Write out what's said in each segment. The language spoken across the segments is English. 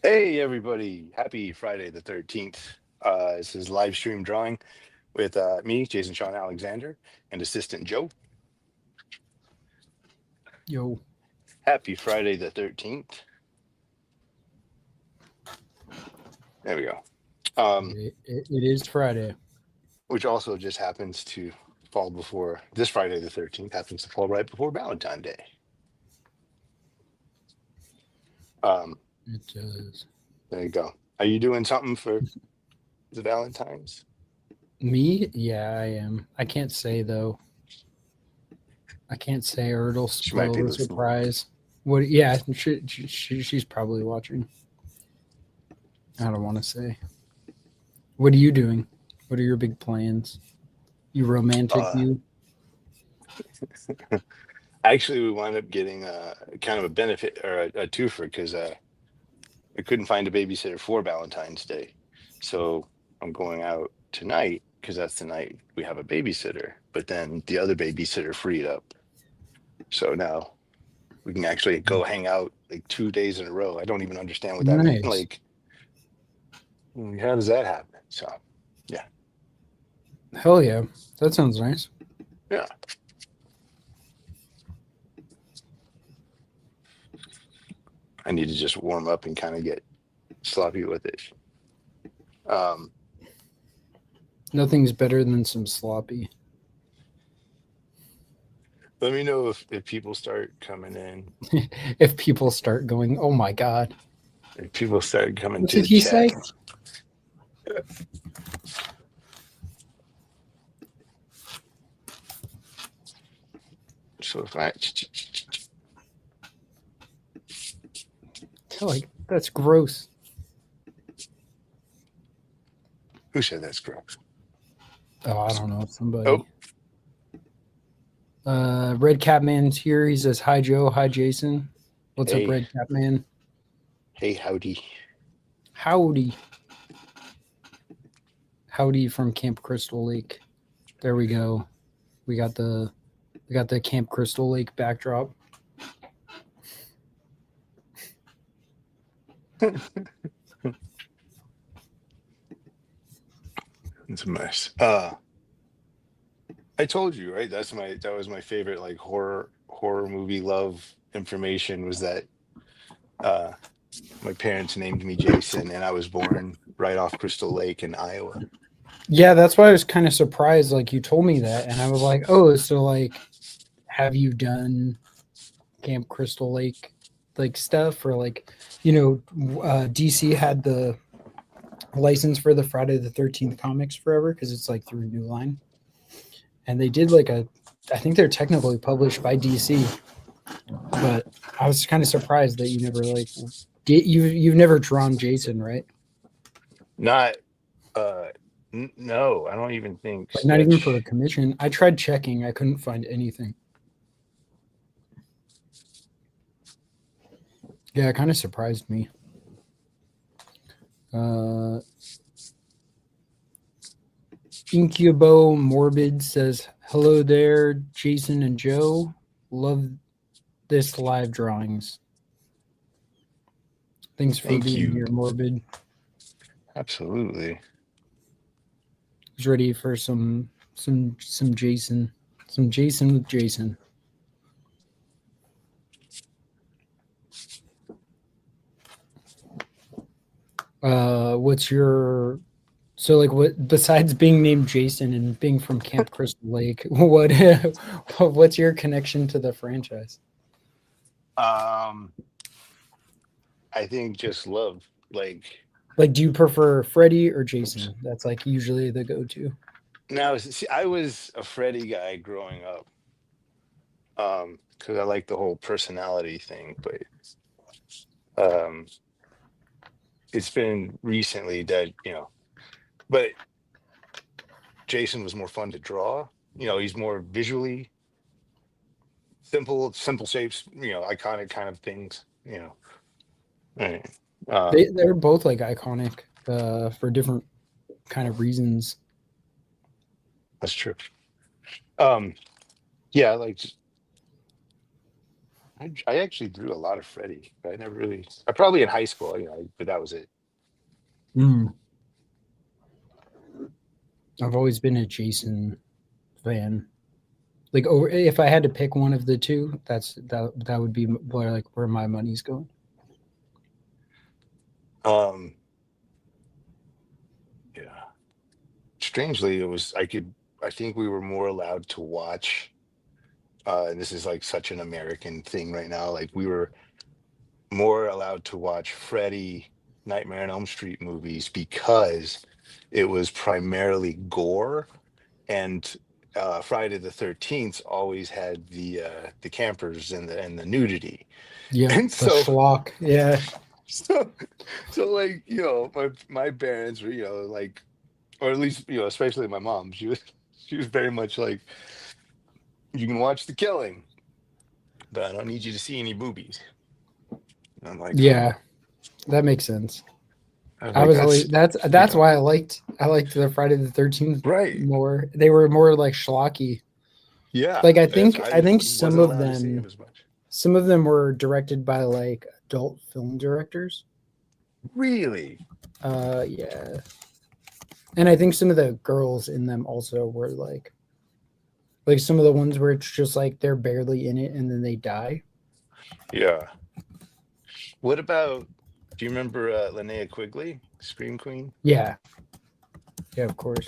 Hey everybody, happy Friday the 13th. This is live stream drawing with me, Jason Sean Alexander, and assistant Joe. Yo, Happy Friday the 13th. There we go. it is Friday. Which also just happens to fall before this Friday the 13th happens to fall right before Valentine's Day. It does. There you go. Are you doing something for the Valentine's? Me? Yeah, I am. I can't say though. I can't say, or it'll She might spoil be the listening. surprise. What? Yeah, she's probably watching. I don't want to say. What are you doing? What are your big plans? You romantic? Uh, You? Actually, we wound up getting kind of a benefit or a twofer because I couldn't find a babysitter for Valentine's Day. So I'm going out tonight because that's the night we have a babysitter. But then the other babysitter freed up. So now we can actually go hang out like 2 days in a row. I don't even understand what that means. Nice. Like, how does that happen? So, yeah. Hell yeah, that sounds nice. Yeah. I need to just warm up and kind of get sloppy with it. Um, Nothing's better than some sloppy. Let me know if people start coming in. If people start going, oh my god, If people start coming what to did the he chat. say? So if I Like that's gross. who said that's gross? Oh, I don't know. Oh, Somebody. Red Cap Man's here. He says, "Hi Joe, hi Jason. What's up, hey, Red Cap Man? hey, howdy. Howdy, howdy from Camp Crystal Lake. There we go. We got the Camp Crystal Lake backdrop. It's a mess. I told you, right? That was my favorite like horror movie love information was that uh my parents named me Jason and I was born right off Crystal Lake in Iowa. Yeah, that's why I was kind of surprised. Like you told me that, and I was like, oh, so like, have you done Camp Crystal Lake like stuff or like, DC had the license for the Friday the 13th comics forever because it's like through New Line. And they did like I think they're technically published by DC, but I was kind of surprised that you never like you've never drawn Jason, right? Not uh no, I don't even think Like not even for a sketch. commission. I tried checking, I couldn't find anything. Yeah, it kind of surprised me. Uh, Incubo Morbid says, "Hello there, Jason and Joe. Love this live drawings. Thanks for Thank being you. here, Morbid. Absolutely. He's ready for some Jason, some Jason with Jason." What's your what besides being named Jason and being from Camp Crystal Lake, what's your connection to the franchise? Um I think just love like Like, do you prefer Freddy or Jason? That's like usually the go-to. now see, I was a Freddy guy growing up. Because I like the whole personality thing, but um it's been recently that, but Jason was more fun to draw. He's more visually simple shapes, iconic kind of things, Right. They're both like iconic for different kind of reasons. That's true. Um, yeah, like I actually drew a lot of Freddy. I never really. I probably in high school, but that was it. Mm. I've always been a Jason fan. Like, over, if I had to pick one of the two, that would be where my money's going. Um, yeah. Strangely, it was. I could. I think we were more allowed to watch. And this is like such an American thing right now. Like we were more allowed to watch Freddy, Nightmare on Elm Street movies because it was primarily gore, and Friday the 13th always had the campers and the nudity. Yep, And the so schlock. Yeah, so so like, my parents were, like, or at least, especially my mom, she was very much like, you can watch the killing, but I don't need you to see any boobies. And I'm like, yeah, that makes sense. I was I like, was always that's, that's why I liked the Friday the 13th right. more. They were more like schlocky. Yeah. Like I That's, think I I just think some wasn't of allowed to see him them as much. some of them were directed by like adult film directors. Really? Yeah. And I think some of the girls in them also were like some of the ones where it's just like they're barely in it and then they die. Yeah. What about, do you remember Linnea Quigley, Scream Queen? Yeah. Yeah, of course.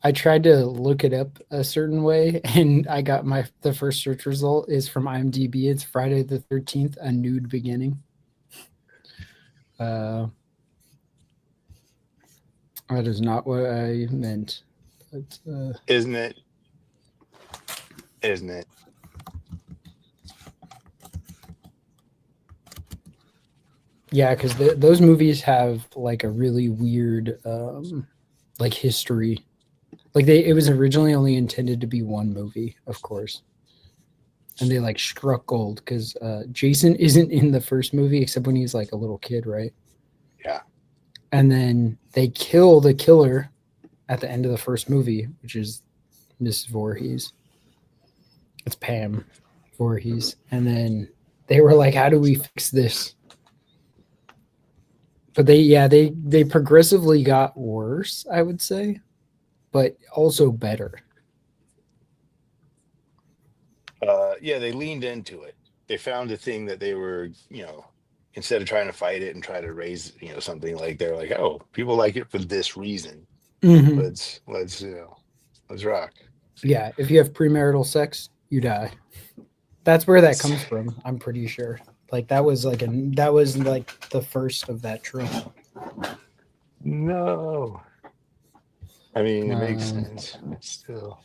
I tried to look it up a certain way and I got the first search result is from IMDb. It's Friday the 13th, a nude beginning. Uh that is not what I meant. But Isn't it? Isn't it? yeah, because those movies have like a really weird like history. Like it was originally only intended to be one movie, of course, and they like struck gold because Jason isn't in the first movie except when he's like a little kid, right? Yeah. And then they kill the killer at the end of the first movie, which is Miss Voorhees. It's Pam Voorhees, and then they were like, "How do we fix this?" But they progressively got worse, I would say, but also better. Yeah, they leaned into it. They found a thing that they were, instead of trying to fight it and try to raise, something, like they're like, oh, people like it for this reason. Mm-hmm. Let's rock. Yeah, if you have premarital sex, you die. That's where that comes from. I'm pretty sure. Like that was like the first of that trope. No. I mean, it makes Um, sense. It's still.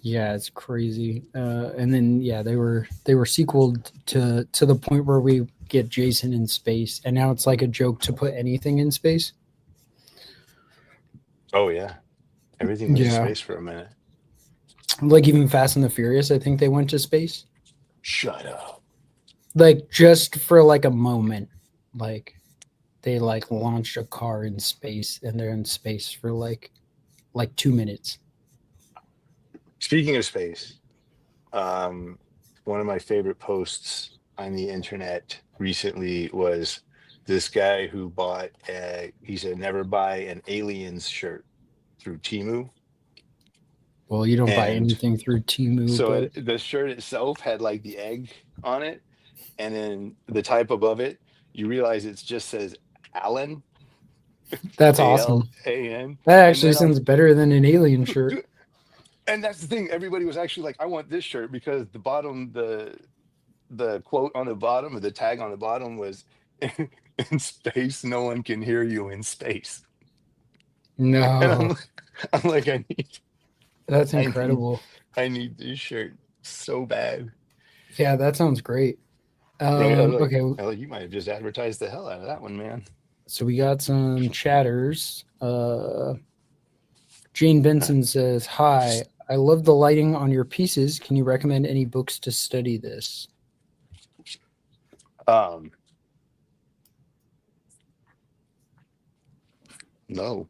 yeah, it's crazy. And then yeah, they were sequeled to the point where we get Jason in space, and now it's like a joke to put anything in space. Oh yeah. Everything was in Yeah, space for a minute. like even Fast and the Furious, I think they went to space, Shut up. like just for like a moment, like they like launched a car in space and they're in space for like 2 minutes. Speaking of space, um, one of my favorite posts on the internet recently was this guy who he said, never buy an aliens shirt through Timu. Well, you don't buy And anything through Timu, so but the shirt itself had like the egg on it. And then the type above it, you realize it just says Alan, that's awesome. ALAN. That And actually then sounds better than an alien shirt. and that's the thing. Everybody was actually like, I want this shirt because the bottom, the quote on the bottom, or the tag on the bottom was, in space, no one can hear you in space. And No, I'm like, that's I need, incredible. I need this shirt so bad. Yeah, that sounds great. Right? Okay, I was like, you might have just advertised the hell out of that one, man. so we got some chatters. Jane Benson says, "Hi, I love the lighting on your pieces. Can you recommend any books to study this?" Um, no.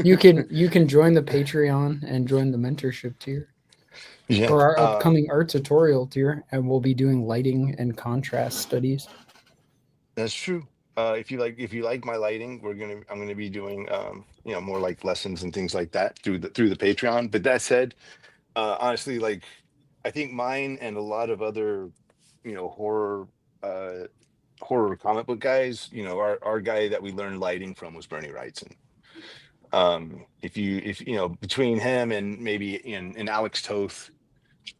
You can join the Patreon and join the mentorship tier Yeah. or our upcoming art tutorial tier, and we'll be doing lighting and contrast studies. That's true. If you like my lighting, I'm gonna be doing more like lessons and things like that through the Patreon. But that said, honestly, like I think mine and a lot of other horror uh horror comic book guys, our guy that we learned lighting from was Bernie Wrightson. If between him and maybe in Alex Toth,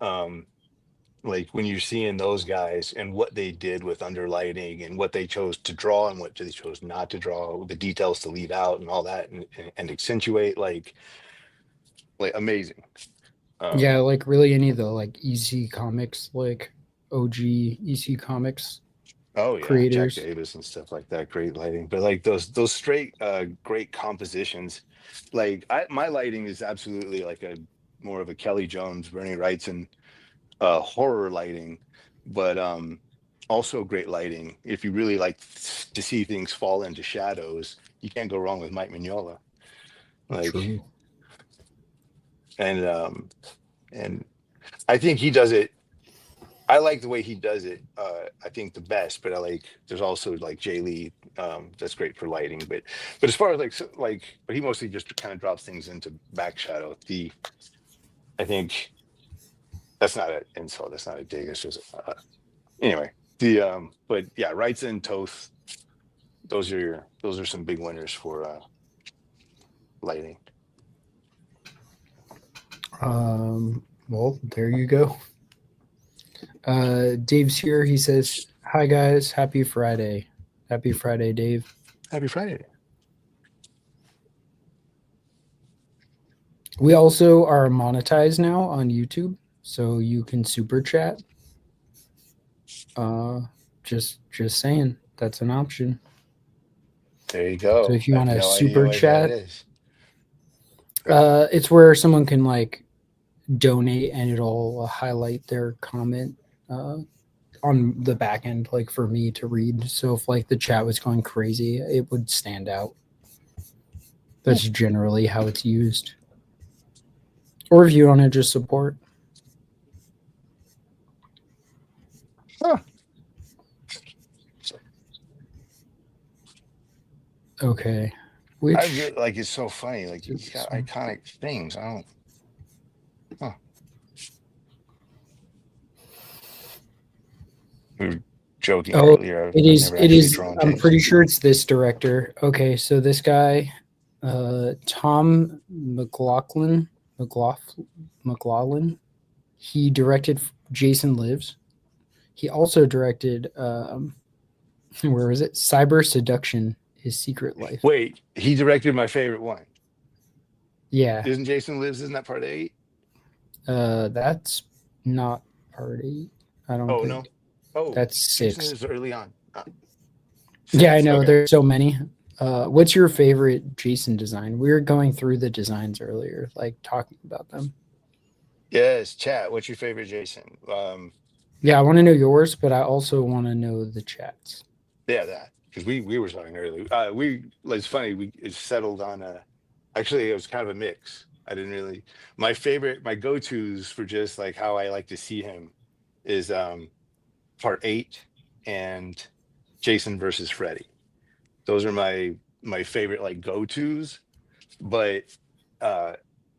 um like when you're seeing those guys and what they did with underlighting and what they chose to draw and what they chose not to draw, the details to leave out and all that, and accentuate, like amazing. Yeah, um like really any of the like EC Comics, like OG EC Comics oh yeah, Jack creators. Davis and stuff like that, great lighting. But like those straight great compositions, like my lighting is absolutely like a more of a Kelly Jones, Bernie Wrightson horror lighting, but also great lighting. If you really like to see things fall into shadows, you can't go wrong with Mike Mignola. Like, True. and I think he does it. I like the way he does it. I think the best, but there's also like Jay Lee. That's great for lighting, but as far as but he mostly just kind of drops things into back shadow. I think that's not an insult. That's not a dig. It's just anyway. But yeah, Wrights and Toth. Those are some big winners for lighting. Well, there you go. Dave's here. He says, "Hi guys, happy Friday. Happy Friday, Dave." Happy Friday. We also are monetized now on YouTube, so you can super chat. Just saying, that's an option. There you So go. if you I have want to no idea super what that chat, is. it's where someone can like donate and it'll highlight their comment on the back end, like for me to read. So if like the chat was going crazy, it would stand out. That's generally how it's used. Or if you want to just support. Huh. Okay. I Which really like it's so funny. Like is he's this got one? iconic things. I don't. Huh. We were joking Oh, earlier. it I've is. never It actually is. drawn I'm James. pretty sure it's this director. Okay, so this guy, Tom McLaughlin. He directed Jason Lives. He also directed where was it? Cyber Seduction: His Secret Life. Wait, he directed my favorite one. Yeah, Isn't Jason Lives? Isn't that part 8? that's not part 8. I don't Oh think no. Oh, that's Jason 6. Lives early on. Yeah, I 6. know. Okay. There's so many. What's your favorite Jason design? We were going through the designs earlier, like talking about them. Yes, chat. What's your favorite Jason? Yeah, I want to know yours, but I also want to know the chats. Yeah, that because we were talking earlier. It's funny. It settled on actually it was kind of a mix. I didn't really my go-tos for just like how I like to see him is part 8 and Jason versus Freddy. Those are my favorite like go-tos, but uh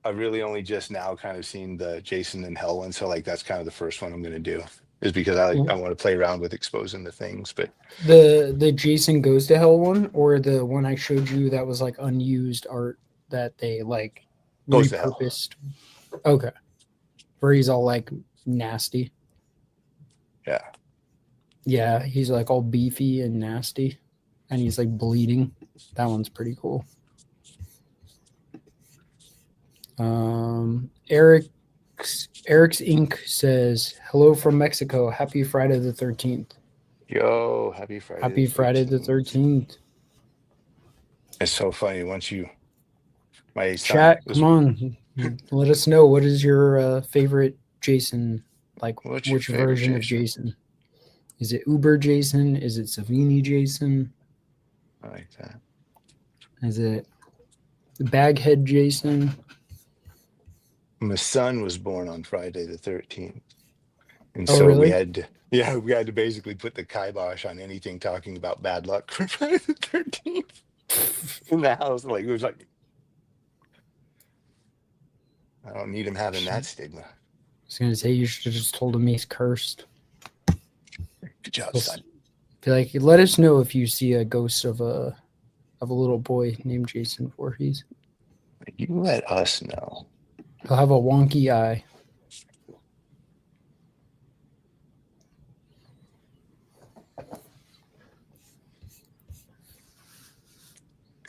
I've really only just now kind of seen the Jason and Hell one. So like that's kind of the first one I'm gonna do is because I want to play around with exposing the things, but The Jason Goes to Hell one, or the one I showed you that was like unused art that they like goes to hell. repurposed. Okay, where he's all like nasty. Yeah. Yeah, he's like all beefy and nasty, and he's like bleeding. That one's pretty cool. Eric's Inc. says, "Hello from Mexico. Happy Friday the 13th." Yo, happy Friday the Happy Friday the 13th. 13th. It's so funny. My son Chat, was, come on. Let us know, what is your favorite Jason? Like, what's your which favorite version of Jason? Jason? Is it Uber Jason? Is it Savini Jason? I like that. Is it Baghead Jason. My son was born on Friday the 13th. And Oh, so really? we had to basically put the kibosh on anything talking about bad luck for Friday the 13th in the house. Like, it was like, I don't need him having that stigma. I was gonna say you should have just told him he's cursed. Good job, He'll son. be like, let us know if you see a ghost of a little boy named Jason Voorhees. You let us know. He'll have a wonky eye.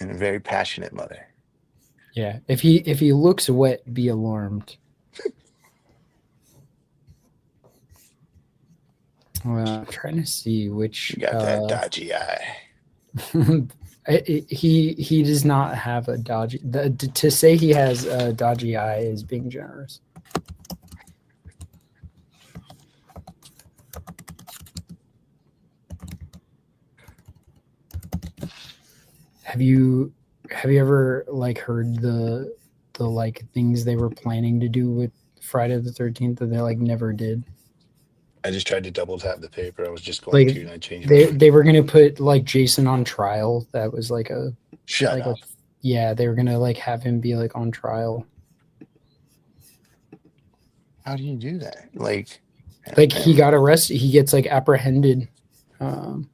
And a very passionate mother. Yeah. If he looks wet, be alarmed. Well, I'm trying to see which. You got that dodgy eye. He does not have a dodgy. To say he has a dodgy eye is being generous. Have you ever like heard the like things they were planning to do with Friday the 13th that they like never did? I just tried to double tap the paper. I was just going to, and I changed my mind. They were gonna put like Jason on trial. That was like a Shut up. yeah, they were gonna like have him be like on trial. How do you do that? Like he got arrested. He gets like apprehended. Well,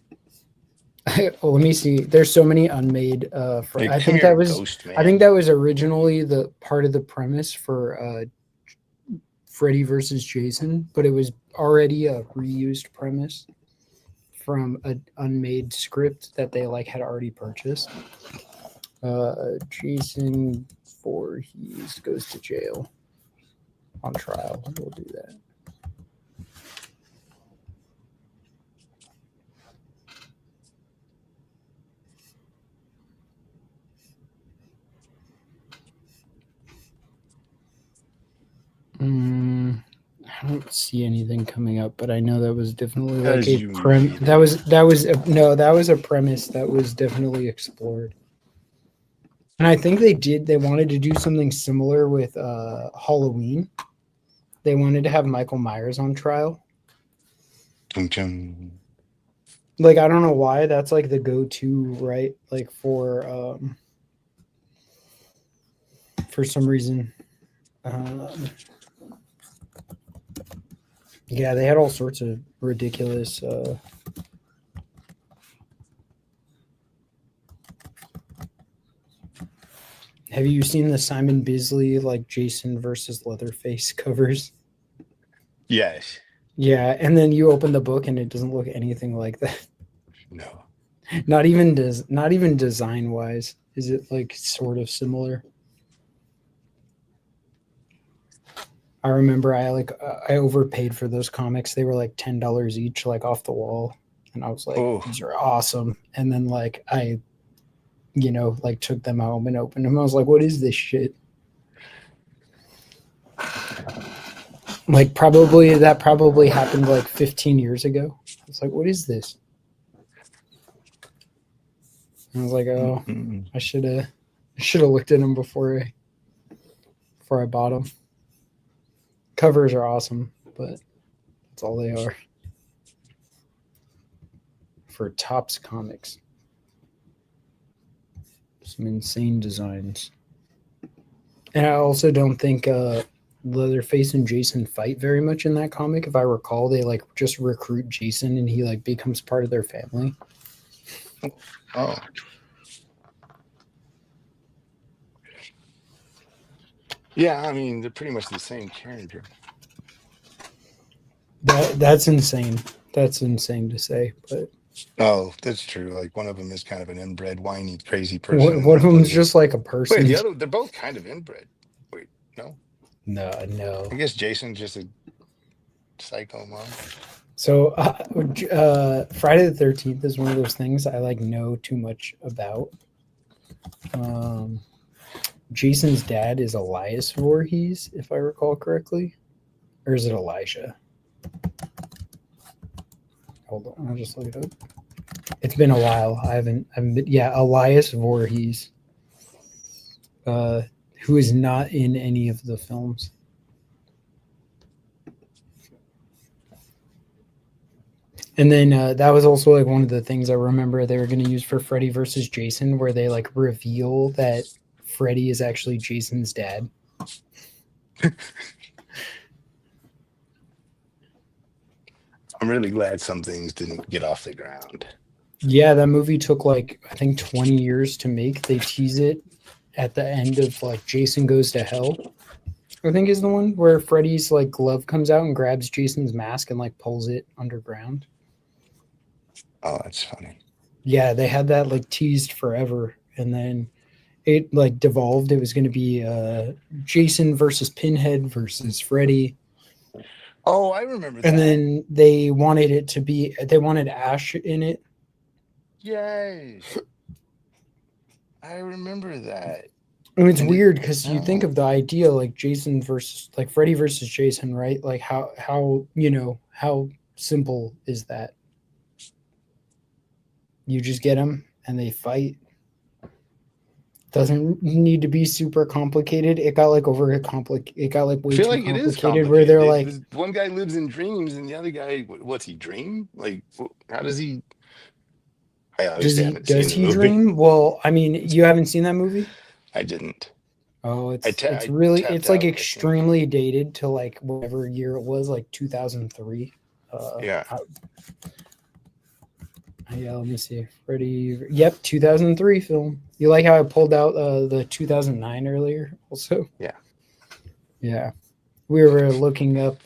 let me see. There's so many unmade. I think that was Ghost, I think that was originally the part of the premise for Freddy versus Jason, but it was already a reused premise from an unmade script that they like had already purchased. Jason Voorhees goes to jail on trial. We'll do that. I don't see anything coming up, but I know that was definitely like a premise. That was a premise that was definitely explored. And I think they wanted to do something similar with Halloween. They wanted to have Michael Myers on trial. Like, I don't know why that's like the go-to, right? Like for some reason. Yeah, they had all sorts of ridiculous Have you seen the Simon Bisley like Jason versus Leatherface covers? Yes. Yeah, and then you open the book and it doesn't look anything like that. No. Not even design wise. Is it like sort of similar? I remember I overpaid for those comics. They were like $10 each, like off the wall, and I was like, these are awesome. And then like I, like took them home and opened them. I was like, what is this shit? Like that probably happened like 15 years ago. I was like, what is this? And I was like, oh, I should have looked at them before I bought them. Covers are awesome, but that's all they are. For Topps Comics. Some insane designs. And I also don't think Leatherface and Jason fight very much in that comic. If I recall, they like just recruit Jason and he like becomes part of their family. Oh. Yeah, I mean, they're pretty much the same character. That's insane. That's insane to say, but oh, that's true. Like one of them is kind of an inbred, whiny, crazy person. One of them is just like a person. Wait, they're both kind of inbred. Wait, no? No. I guess Jason's just a psycho mom. So Friday the 13th is one of those things I like know too much about. Jason's dad is Elias Voorhees, if I recall correctly. Or is it Elijah? Hold on, I'll just look it up. It's been a while. I haven't been, yeah, Elias Voorhees. who is not in any of the films. And then that was also like one of the things I remember they were going to use for Freddy versus Jason, where they like reveal that Freddy is actually Jason's dad. I'm really glad some things didn't get off the ground. Yeah, that movie took like I think 20 years to make. They tease it at the end of like Jason Goes to Hell. I think is the one where Freddy's like glove comes out and grabs Jason's mask and like pulls it underground. Oh, that's funny. Yeah, they had that like teased forever, and then it like devolved. It was going to be Jason versus Pinhead versus Freddy, Oh, I remember and that. then they wanted it to be they wanted Ash in it. Yes. I remember that. And it's And weird because you think no. of the idea like Jason versus like Freddy versus Jason, right? Like how you know how simple is that? You just get them and they fight. Doesn't need to be super complicated. It got like over complicated. It got like I way feel too like it is complicated. Where complicated. they're like, This one guy lives in dreams, and the other guy, what's he dream? Like, how does he? I does obviously he haven't seen does the he movie. dream? Well, I mean, you haven't seen that movie. I didn't. Oh, it's I really tapped it's like out, I think. extremely dated to like whatever year it was, like 2003. Yeah. Yeah, let me see. Freddy. Yep, 2003 film. You like how I pulled out the 2009 earlier? Also, Yeah. yeah, we were looking up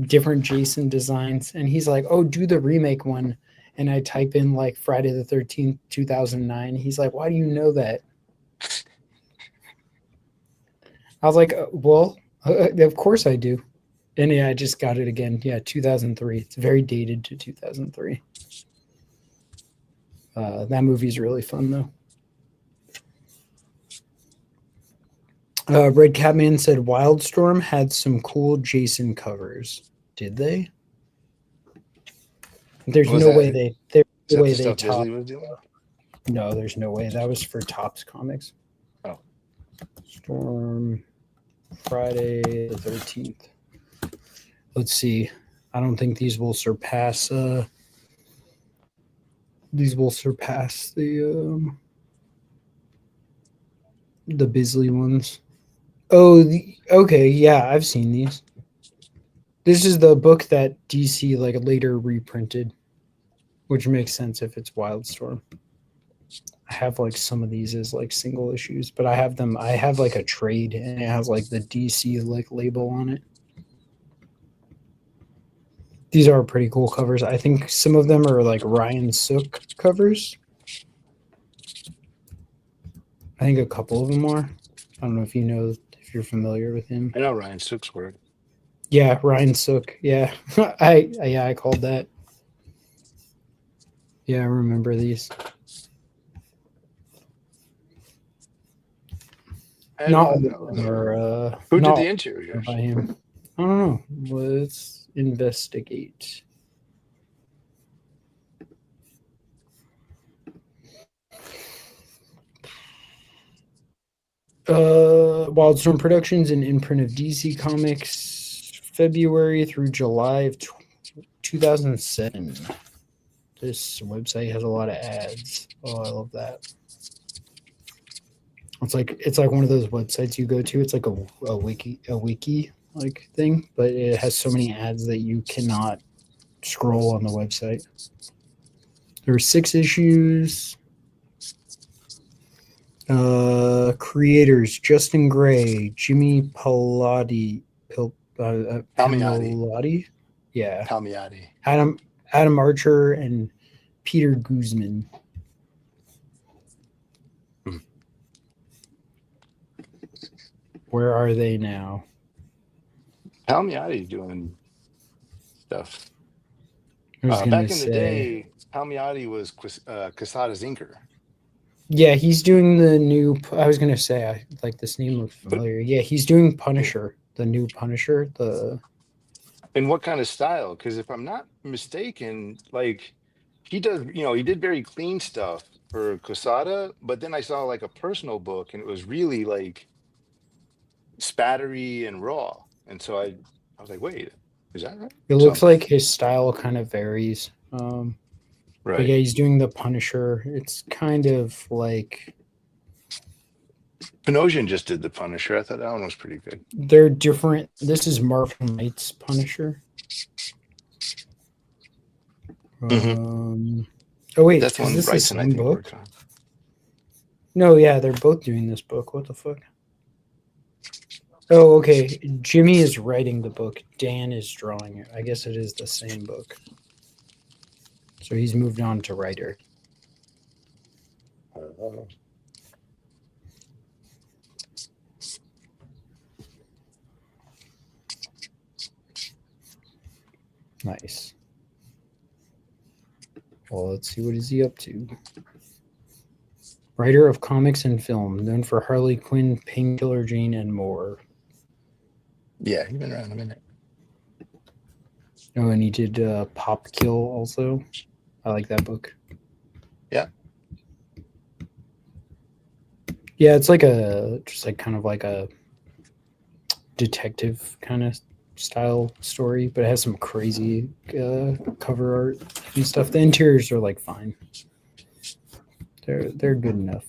different Jason designs, and he's like, "Oh, do the remake one." And I type in like Friday the 13th, 2009. He's like, "Why do you know that?" I was like, "Well, of course I do." And yeah, I just got it again. Yeah, 2003. It's very dated to 2003. That movie's really fun though. Red Catman said Wildstorm had some cool Jason covers. Did they? There's Was no way that? they. There's Is no that way the they stuff top. Disney was doing? No, there's no way. That was for Topps Comics. Oh, Storm Friday the 13th. Let's see. I don't think these will surpass. These will surpass the Bisley ones. Oh, okay. Yeah, I've seen these. This is the book that DC like later reprinted, which makes sense if it's Wildstorm. I have like some of these as like single issues, but I have them. I have like a trade, and it has like the DC like label on it. These are pretty cool covers. I think some of them are like Ryan Sook covers. I think a couple of them are. I don't know if you know if you're familiar with him. I know Ryan Sook's word. Yeah, Ryan Sook. Yeah, I called that. Yeah, I remember these. I had Not one of all of them those. are. Who Not did all the of them are interiors? by him. I don't know. Let's investigate. Wildstorm Productions, an imprint of DC Comics, February through July of 2007. This website has a lot of ads. Oh, I love that. It's like one of those websites you go to. It's like a wiki like thing, but it has so many ads that you cannot scroll on the website. There were 6 issues. Creators Justin Gray, Jimmy Palmiotti. Palmiotti, yeah, Palmiotti. Adam Archer and Peter Guzman. Hmm. Where are they now? Palmiotti doing stuff. I was gonna Back in the say, day, Palmiotti was Quesada's inker. yeah, he's doing the new. I was gonna say, I like this name looks But familiar. Yeah, he's doing Punisher, the new Punisher. The in what kind of style? Because if I'm not mistaken, like he does, he did very clean stuff for Cosada, but then I saw like a personal book and it was really like spattery and raw. And so I was like, wait, is that right? It looks So like his style kind of varies. But right. yeah, he's doing the Punisher. It's kind of like Panosian just did the Punisher. I thought that one was pretty good. they're different. This is Marvel Knight's Punisher. Hmm. Oh wait, That's the is one this the Bryson, I same think, book? worked on. No, yeah, they're both doing this book. What the fuck? Oh, okay. Jimmy is writing the book. Dan is drawing it. I guess it is the same book. So he's moved on to writer. Nice. Well, let's see what is he up to. Writer of comics and film, known for Harley Quinn, Painkiller Jane, and more. Yeah, he's been around a minute. Oh, and he did Pop Kill also. I like that book. Yeah. Yeah, it's like just like kind of like a detective kind of style story, but it has some crazy cover art and stuff. The interiors are like fine. They're good enough.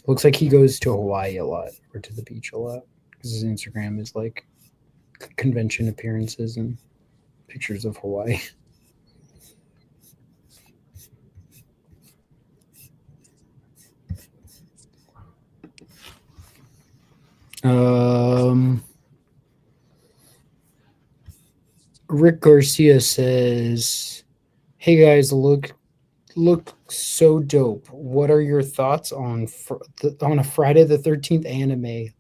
Looks like he goes to Hawaii a lot or to the beach a lot because his Instagram is like convention appearances and pictures of Hawaii. Rick Garcia says, "Hey guys, look so dope. What are your thoughts on a Friday the 13th anime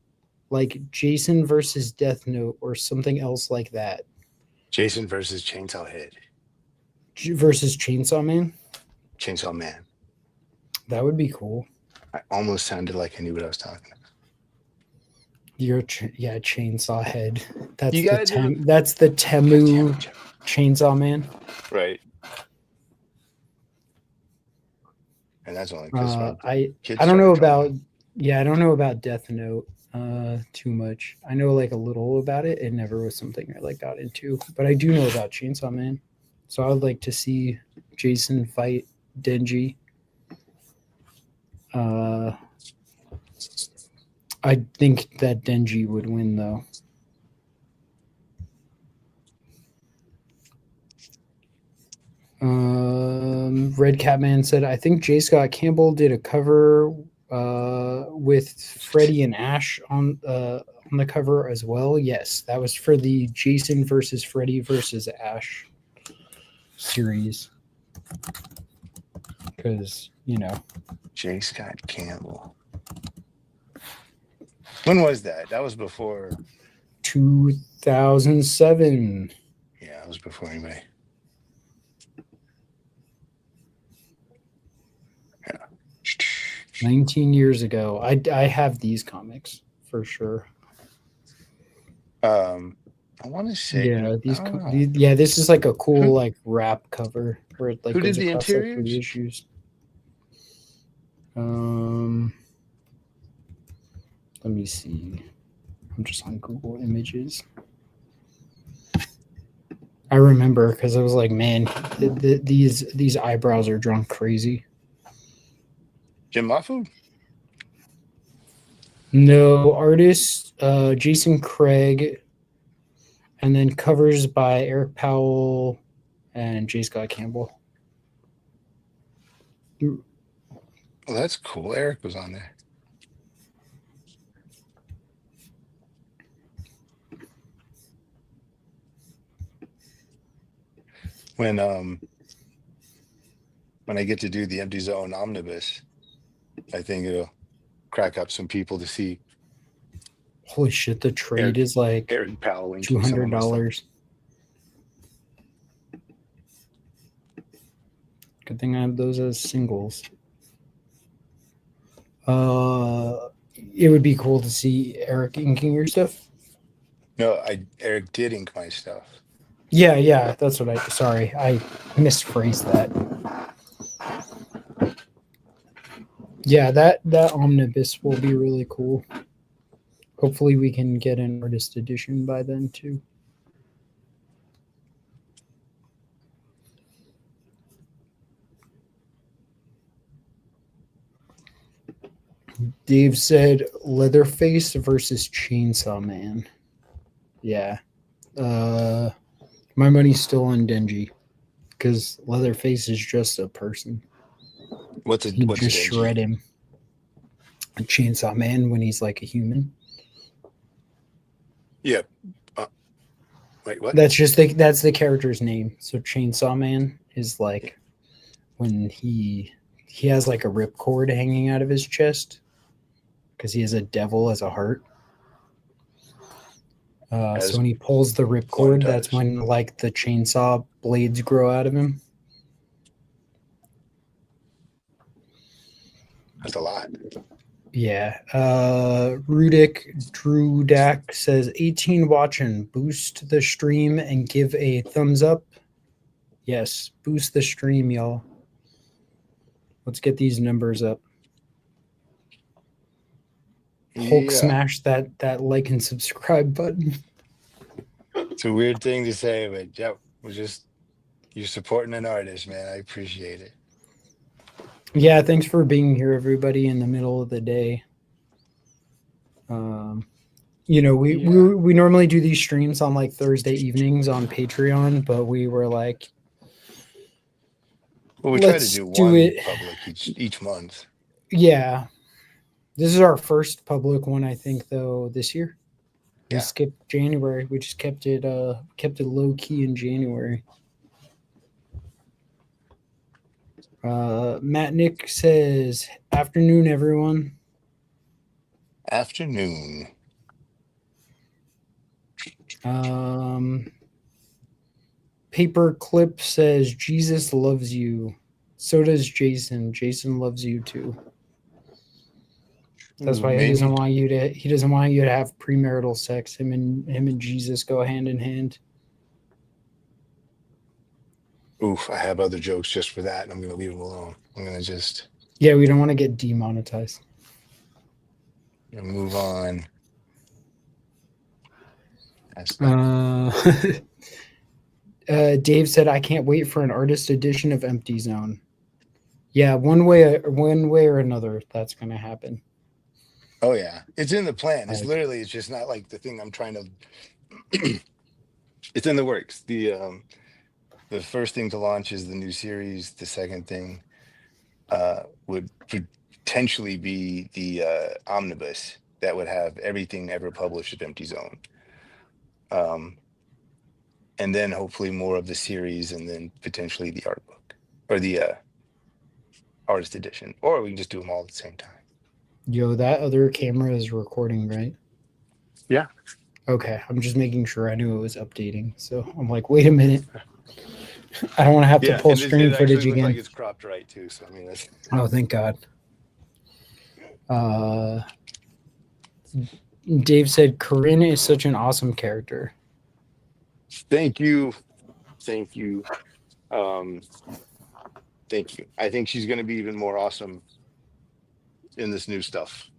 like Jason versus Death Note or something else like that Jason versus Chainsaw Head. versus Chainsaw Man? Chainsaw Man. That would be cool. I almost sounded like I knew what I was talking about. Yeah, Chainsaw Head. That's You gotta do it. that's the Temu Chainsaw Man. Right. And that's only because my I kids I don't know started drawing. about I don't know about Death Note too much. I know like a little about it. It never was something I like got into, but I do know about Chainsaw Man. So I would like to see Jason fight Denji. I think that Denji would win though. Red Catman said, I think J. Scott Campbell did a cover with Freddie and Ash on the cover as well. Yes, that was for the Jason versus Freddie versus Ash series. Because, J. Scott Campbell. When was that? That was before. 2007. Yeah, it was before anybody. Yeah. 19 years ago. I have these comics for sure. I want to say. Yeah, this is like a cool like wrap cover where it like Who goes did the across like interiors? 3 issues. Let me see. I'm just on Google Images. I remember because I was like, man, these eyebrows are drawn crazy. Jim Mahfood? No, artist Jason Craig, and then covers by Eric Powell and J. Scott Campbell. Well, that's cool. Eric was on there. When I get to do the Empty Zone Omnibus, I think it'll crack up some people to see. Holy shit, the trade is like Eric Powell inking some of my stuff. $200. Good thing I have those as singles. It would be cool to see Eric inking your stuff. No, Eric did ink my stuff. Yeah, that's what sorry, I misphrased that. Yeah, that omnibus will be really cool. Hopefully, we can get an artist edition by then too. Dave said Leatherface versus Chainsaw Man. Yeah. My money's still on Denji because Leatherface is just a person. What's a He'd just Denji? shred him. A Chainsaw Man when he's like a human. Yeah. Wait, what? That's the character's name. So Chainsaw Man is like when he has like a ripcord hanging out of his chest because he has a devil as a heart. As So when he pulls the one ripcord, does. that's when like the chainsaw blades grow out of him. That's a lot. Yeah. Rudik Drudak says 18 watching. Boost the stream and give a thumbs up. Yes, boost the stream, y'all. Let's get these numbers up. Hulk smash that like and subscribe button. It's a weird thing to say, but yeah, you're supporting an artist, man. I appreciate it. Yeah, thanks for being here, everybody, in the middle of the day. We normally do these streams on like Thursday evenings on Patreon, but we were like, well, we try to do one public each month. Yeah, this is our first public one, I think, though, this year. We skipped January. We just kept it low key in January. Matt Nick says, "Afternoon, everyone." Afternoon. Paperclip says, "Jesus loves you." So does Jason. Jason loves you too. That's why he doesn't want you to have premarital sex. Him and Jesus go hand in hand. Oof, I have other jokes just for that, and I'm going to leave them alone. I'm going to just... Yeah, we don't want to get demonetized. Move on. Dave said, "I can't wait for an artist edition of Empty Zone." Yeah, one way or another, that's going to happen. Oh yeah, it's in the plan. It's literally, it's just not like the thing I'm trying to. It's in the works. The first thing to launch is the new series. The second thing would potentially be the omnibus that would have everything ever published at Empty Zone. And then hopefully more of the series, and then potentially the art book or the artist edition, or we can just do them all at the same time. Yo, that other camera is recording, right? Yeah. Okay, I'm just making sure. I knew it was updating, so I'm like, wait a minute. I don't want to have to pull stream footage again. Like it's cropped right too. So I mean, that's... Oh, thank God. Dave said Corinne is such an awesome character. Thank you. Thank you. Thank you. I think she's going to be even more awesome in this new stuff.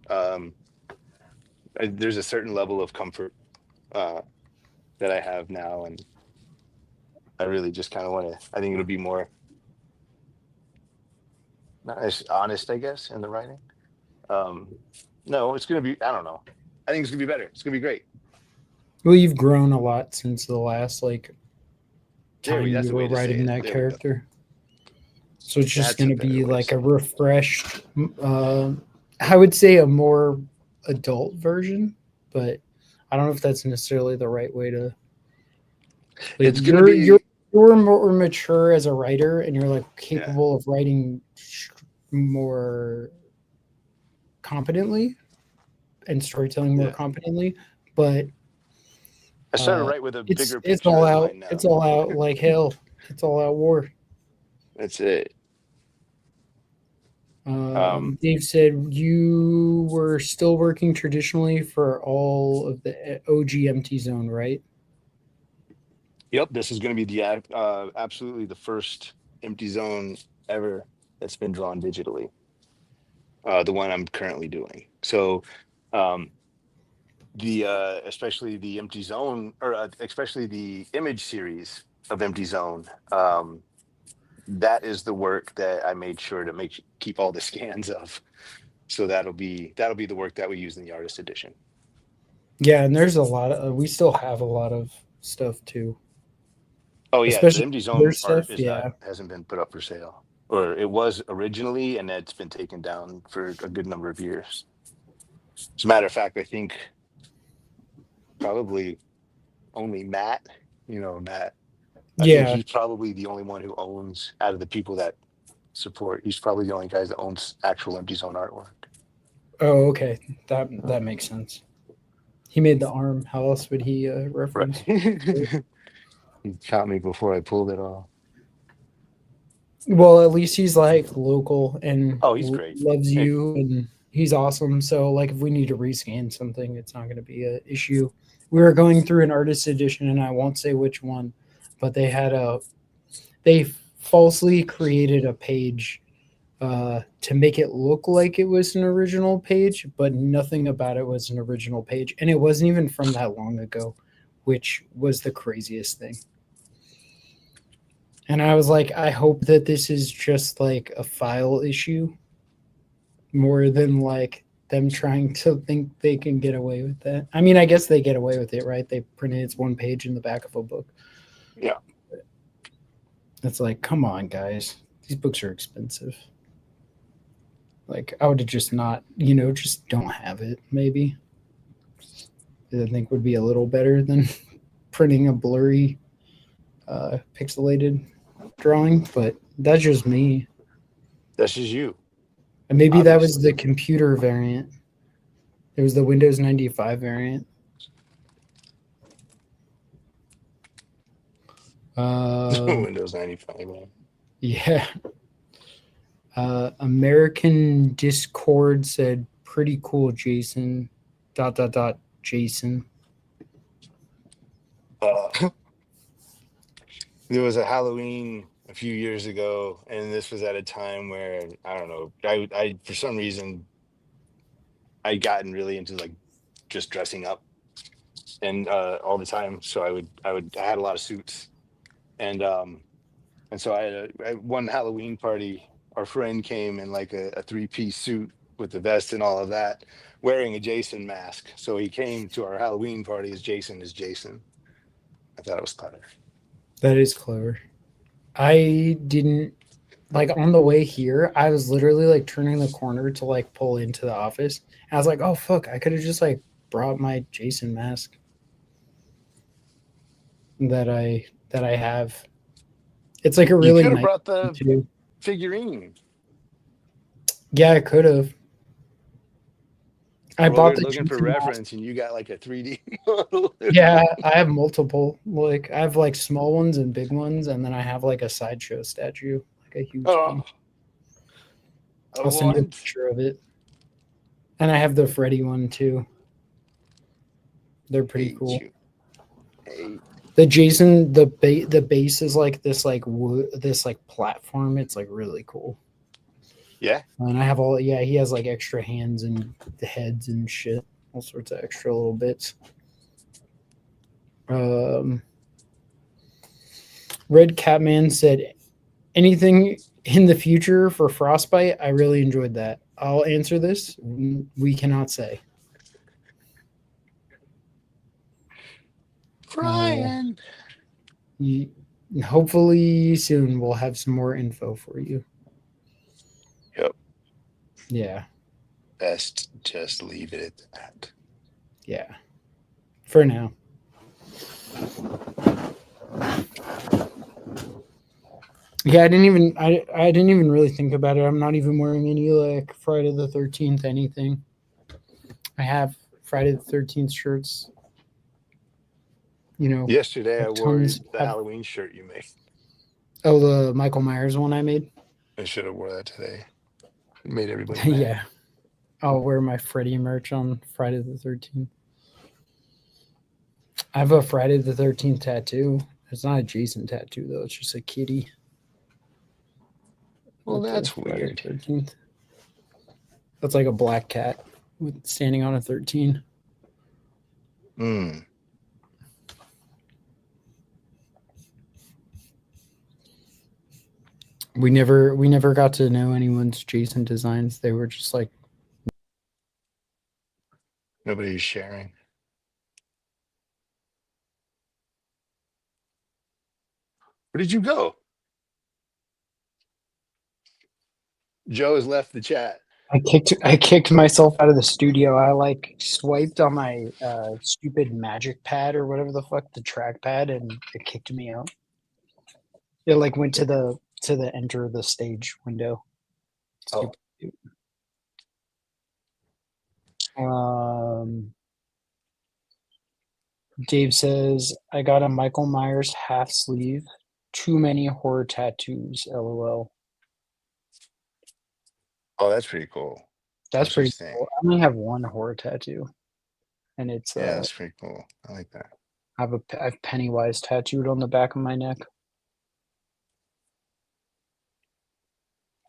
There's a certain level of comfort that I have now, and I really just kind of want to. I think it'll be more not as honest, I guess, in the writing. No, it's going to be. I don't know. I think it's going to be better. It's going to be great. Well, you've grown a lot since the last time you were writing that character. So it's just going to be like a refreshed, I would say a more adult version, but I don't know if that's necessarily the right way to. It's going to be. You're more mature as a writer, and you're like capable of writing more competently and storytelling more competently, but I started right with a bigger picture. It's all out. It's all out like hell. It's all out war. That's it. Dave said you were still working traditionally for all of the OG Empty Zone, right? Yep, this is going to be the absolutely the first Empty Zone ever that's been drawn digitally. the one I'm currently doing. So um, the especially the Empty Zone, or especially the image series of Empty Zone. That is the work that I made sure to keep all the scans of. So that'll be the work that we use in the artist edition. Yeah, and there's a lot of we still have a lot of stuff too, Oh yeah, the especially Empty their Zone art stuff. is not Yeah, hasn't been put up for sale, or it was originally, and that's been taken down for a good number of years. As a matter of fact, I think probably only Matt, Matt. I think yeah. he's probably the only one who owns, out of the people that support. He's probably the only guy that owns actual Empty Zone artwork. Oh, okay, that makes sense. He made the arm. How else would he Right. reference? He caught me before I pulled it off. Well, at least he's like local and Oh, he's great. loves Hey, you, and he's awesome. So, like, if we need to rescan something, it's not going to be an issue. We were going through an artist edition, and I won't say which one, but they falsely created a page to make it look like it was an original page, but nothing about it was an original page, and it wasn't even from that long ago, which was the craziest thing. And I was like, I hope that this is just like a file issue more than like them trying to think they can get away with that. I mean, I guess they get away with it, right? They printed it's one page in the back of a book. yeah, It's like, come on, guys. These books are expensive. Like, I would have just not, just don't have it, maybe. I think would be a little better than printing a blurry, pixelated drawing, but that's just me. that's just you, And maybe that was obviously. the computer variant. There was the Windows 95 variant. Um, Windows 95. Man. yeah. American Discord said, pretty cool, Jason. Dot, dot, dot, Jason. There was a Halloween a few years ago, and this was at a time where I don't know. I for some reason I'd gotten really into like just dressing up and all the time. So I had a lot of suits, and so I had one Halloween party. Our friend came in like a three-piece suit with the vest and all of that, wearing a Jason mask. So he came to our Halloween party as Jason. I thought it was clever. That is clever. I didn't like on the way here, I was literally like turning the corner to like pull into the office. And I was like, oh fuck, I could have just like brought my Jason mask that I have. It's like a You really could have nice brought one the too. figurine. Yeah, I could have. I We're over bought here the looking for Jason mask. reference, and you got like a 3D model. Yeah, I have multiple. Like I have like small ones and big ones, and then I have like a sideshow statue, like a huge Oh, one. I I'll send you a want. picture of it. And I have the Freddy one too. They're pretty Hate cool. you. Hate. The Jason, the base is like this like wood, this like platform. It's like really cool. Yeah. And I have all yeah, he has like extra hands and the heads and shit, all sorts of extra little bits. Um, Red Catman said, anything in the future for Frostbite? I really enjoyed that. I'll answer this. We cannot say. Brian. You, hopefully soon we'll have some more info for you. Yep. Yeah, Best just leave it at that. yeah. For now. Yeah, I didn't even really think about it. I'm not even wearing any like Friday the 13th anything. I have Friday the 13th shirts. Yesterday, I wore Tons the have. Halloween shirt you made. Oh, the Michael Myers one I made. I should have wore that today. It made everybody mad. Yeah, I'll wear my Freddy merch on Friday the 13th. I have a Friday the 13th tattoo. It's not a Jason tattoo though. It's just a kitty. Well, With that's Friday weird. the 13th. That's like a black cat with standing on a 13. Mm. We never got to know anyone's Jason designs. They were just like, Nobody's sharing. Where did you go? Joe has left the chat. I kicked myself out of the studio. I like swiped on my stupid magic pad or whatever the fuck, the trackpad, and it kicked me out. It like went to the enter the stage window. Oh, Stupid. Um, Dave says I got a Michael Myers half sleeve. Too many horror tattoos. LOL. oh, that's pretty cool. That's That's pretty his thing. cool. I only have one horror tattoo, and it's Yeah, that's pretty cool. I like that. I have Pennywise tattooed on the back of my neck.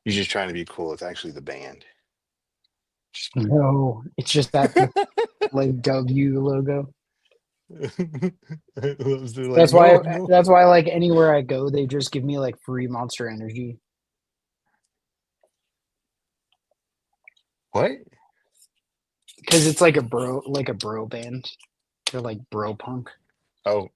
He's just trying to be cool. It's actually the band. Just kidding. No, it's just that like W logo. They're like, That's why no, no. that's why like anywhere I go, they just give me like free Monster Energy What? because it's like a bro band. They're like bro punk, Oh,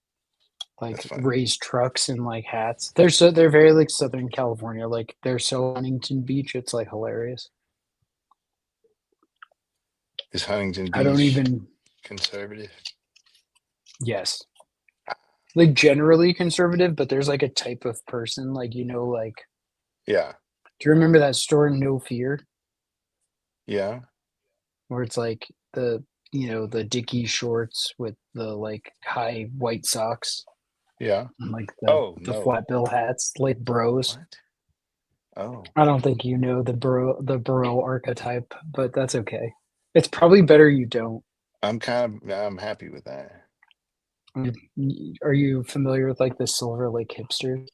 that's like funny. raised trucks and like hats. They're very like Southern California. Like they're so Huntington Beach, it's like hilarious. Is Huntington I don't Beach even conservative? yes. Like generally conservative, but there's like a type of person, like like Yeah, do you remember that store No Fear? yeah, Where it's like the Dickie shorts with the like high white socks yeah. and like the Oh, the no. flat bill hats, like bros. What? Oh, I don't think you know the bro archetype, but that's okay. It's probably better you don't. I'm happy with that. Are you familiar with like the Silver Lake hipsters?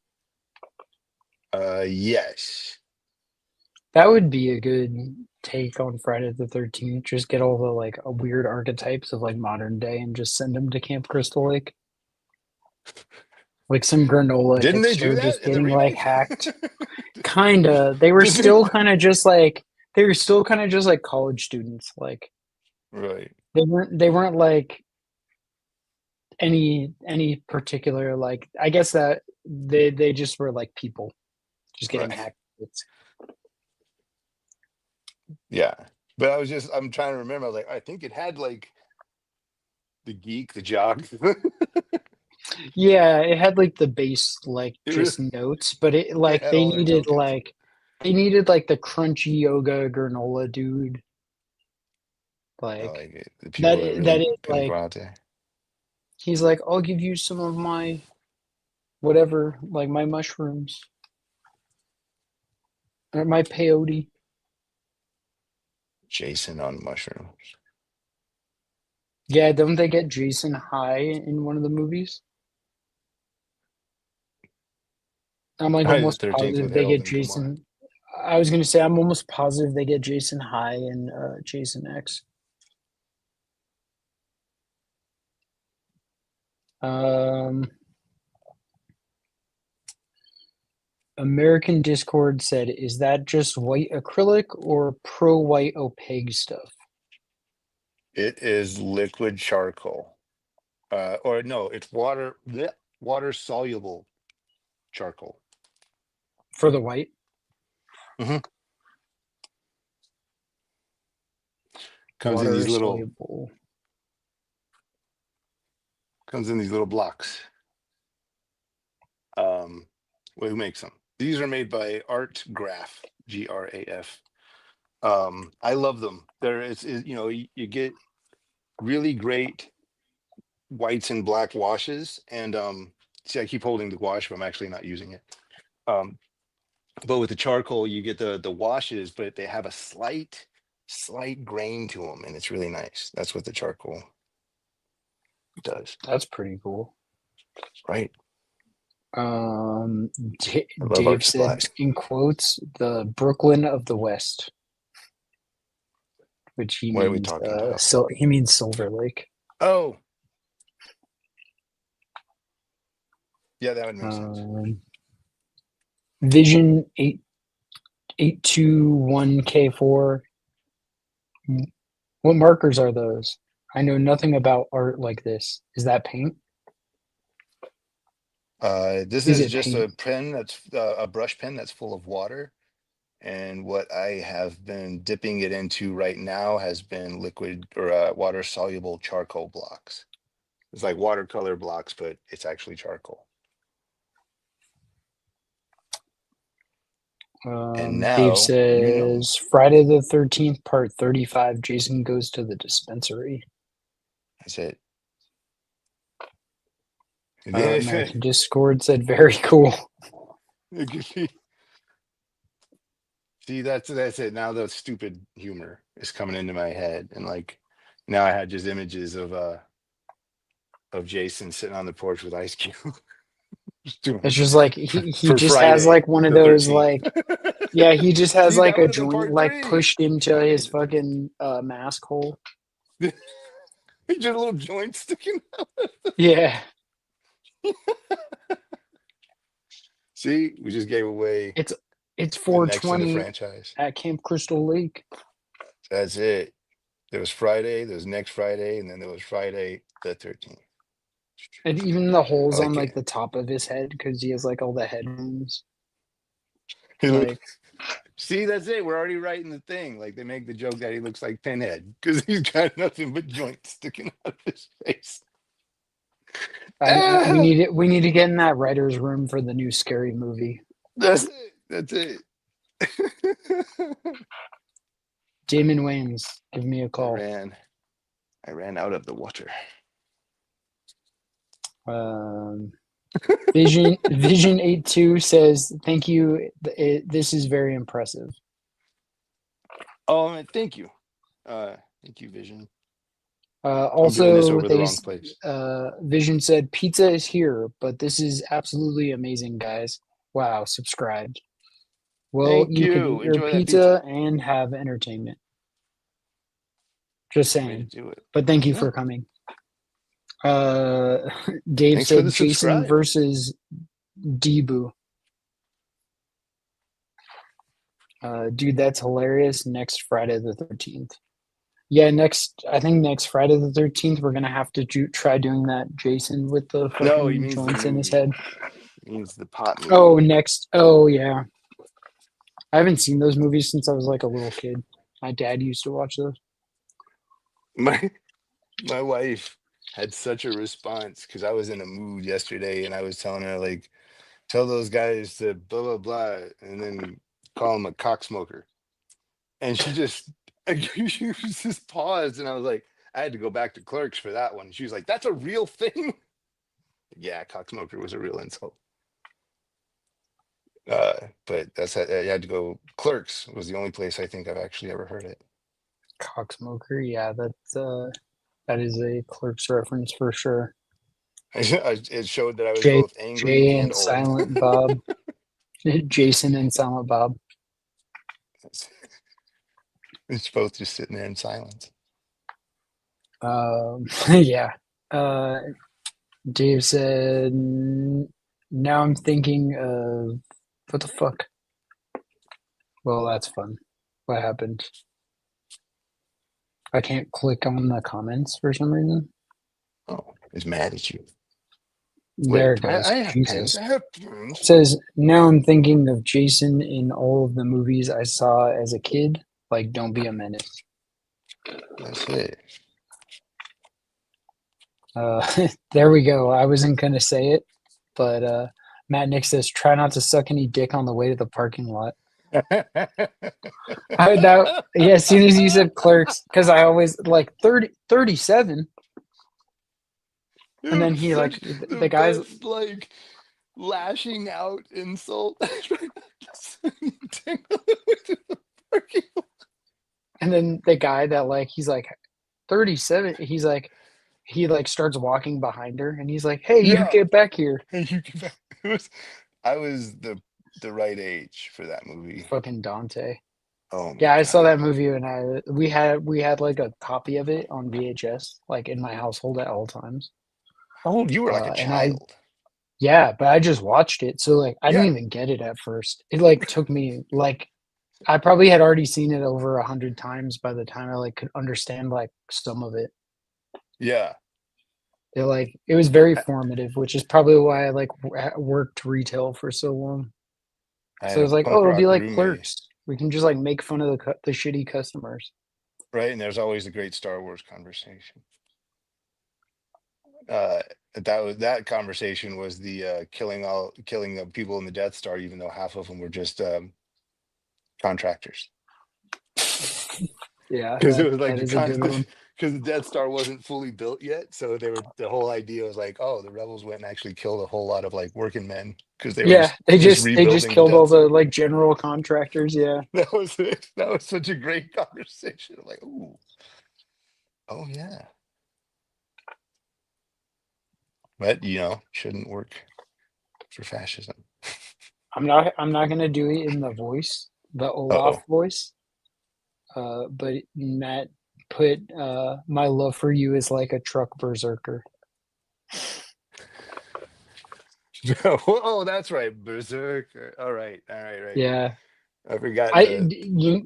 Yes. That would be a good take on Friday the 13th. Just get all the like weird archetypes of like modern day and just send them to Camp Crystal Lake. Like some granola Didn't they do hipster that just in the getting like remake? hacked. Kinda. They were Did they? still kind of just like they were still kind of just like college students. Like Right, they weren't like any particular like I guess that they just were like people just getting right. hacked. It's, Yeah. But I'm trying to remember. I was like, I think it had like the geek, the jock. yeah, it had like the base like It really, just notes, but it it like had all their tokens. they needed like the crunchy yoga granola dude. I Like like it. The that people that that really is gonna go like out there. he's like, I'll give you some of my whatever, like my mushrooms or my peyote. Jason on mushrooms. Yeah, don't they get Jason high in one of the movies? I'm like Friday the almost 13th with positive they Harold get and Kumar. Jason. I was gonna say I'm almost positive they get Jason high in Jason X. Um, American Discord said, "Is that just white acrylic or pro white opaque stuff It is liquid charcoal. Or no, it's water soluble charcoal. for the white Hmm. Comes in water these little soluble?" comes in these little blocks. Well, who makes them? These are made by Art Graph, Graf. I love them. You get really great whites and black washes, and see, I keep holding the wash, but I'm actually not using it. Um, but with the charcoal, you get the washes, but they have a slight grain to them, and it's really nice. That's what the charcoal does, That's pretty cool. right? Um, D- I love art Dave said supplies. in quotes, "The Brooklyn of the West." which he What are we means talking about? he means Silver Lake. Oh, yeah, that would make sense. Vision 8821K4. What markers are those? I know nothing about art like this. Is that paint? This Is is it just paint? a pen that's a brush pen that's full of water. And what I have been dipping it into right now has been liquid or water soluble charcoal blocks. It's like watercolor blocks, but it's actually charcoal. And Dave now, you know, says Friday the 13th, part 35. Jason goes to the dispensary. that's it. American Discord said very cool. See, that's it. Now the stupid humor is coming into my head, and like now I had just images of Jason sitting on the porch with Ice Cube. It's just like he For just has Friday like one of the those 13th. like yeah, he just has See, like that a would have been joint part like 3. pushed into his Right. fucking mask hole. Just a little joint sticking out. Yeah. See, we just gave away It's the next in the 420 franchise. at Camp Crystal Lake. That's it. There was Friday, there was next Friday, and then there was Friday the 13th. And even the I holes on like like it. the top of his head because he has like all the head wounds. He look, Like see, that's it. We're already writing the thing. Like they make the joke that he looks like Pinhead because he's got nothing but joints sticking out of his face. we Ah, need it. We need to get in that writer's room for the new scary movie. that's it. That's it. Damon Wayans, give me a call. I ran out of the water. Vision 82 says, "Thank you. This is very impressive." Oh, man, thank you. Thank you, Vision. I'm doing this Also, over the wrong place. Vision said, "Pizza is here, but this is absolutely amazing, guys. Wow, subscribed. Well, Thank you could eat you. your Enjoy that pizza. pizza and have entertainment." Just Way to saying. do it. But thank you Yeah. for coming. Dave Thanks for the said, "Jason subscribe. versus Debu." Dude, that's hilarious. Next Friday the 13th. Yeah, I think next Friday the 13th, we're going to have to try doing that Jason with the No, he fucking means the joints in his movie. head. He means the pot Oh, movie. oh, yeah. I haven't seen those movies since I was like a little kid. My dad used to watch those. My wife had such a response because I was in a mood yesterday and I was telling her like, tell those guys to blah blah blah, and then call him a cocksmoker. And she just she was just paused, and I was like, I had to go back to Clerks for that one. She was like, "That's a real thing." Yeah, cocksmoker was a real insult. But that's I had to go. Clerks was the only place I think I've actually ever heard it. Cocksmoker, yeah, that is a Clerks reference for sure. It showed that I was Jay, both angry Jay and and old. Silent Bob, Jason and Silent Bob. It's both just sitting there in silence. Yeah. Dave said, "Now I'm thinking of what the fuck." Well, that's fun. What happened? I can't click on the comments for some reason. Oh, he's mad at you. There it Wait, goes. I have pens. Jesus. I have It pens. says, "Now I'm thinking of Jason in all of the movies I saw as a kid. Like, Don't Be a Menace." That's it. There we go. I wasn't going to say it, but Matt Nick says, "Try not to suck any dick on the way to the parking lot." Yeah, as soon as you said Clerks, because I always like 37, and then Dude, he like such the the guy's, best like lashing out insult. and then the guy that like he's like 37. He's like he like starts walking behind her, and he's like, "Hey, you Yeah, get back here!" you can, it was, I was the right age for that movie. Fucking Dante. Oh my Yeah, I saw god. that movie and we had like a copy of it on VHS, like in my household at all times. How old you were, like a And I child? Yeah, but I just watched it, so like I didn't Yeah, even get it at first. It like took me like I probably had already seen it over 100 times by the time I like could understand like some of it. yeah. It was very formative, which is probably why I like worked retail for so long. I So had I a was like, oh, punk it'll be rock like roommate, Clerks. We can just like make fun of the shitty customers. right? And there's always the great Star Wars conversation. Uh, that conversation was the killing of people in the Death Star, even though half of them were just contractors. Yeah, Because it was like that is a good one. because the Death Star wasn't fully built yet, so the whole idea was like, oh, the rebels went and actually killed a whole lot of like working men because they were Yeah, just they just rebuilding the killed Death all the Star. like general contractors. Yeah, That was it. That was such a great conversation. I'm like, ooh, oh yeah, but shouldn't work for fascism. I'm not gonna do it in the voice, the Olaf Uh-oh. voice. But Matt put my love for you is like a truck berserker. Oh, that's right, Berserk. All right, right. Yeah, I forgot the.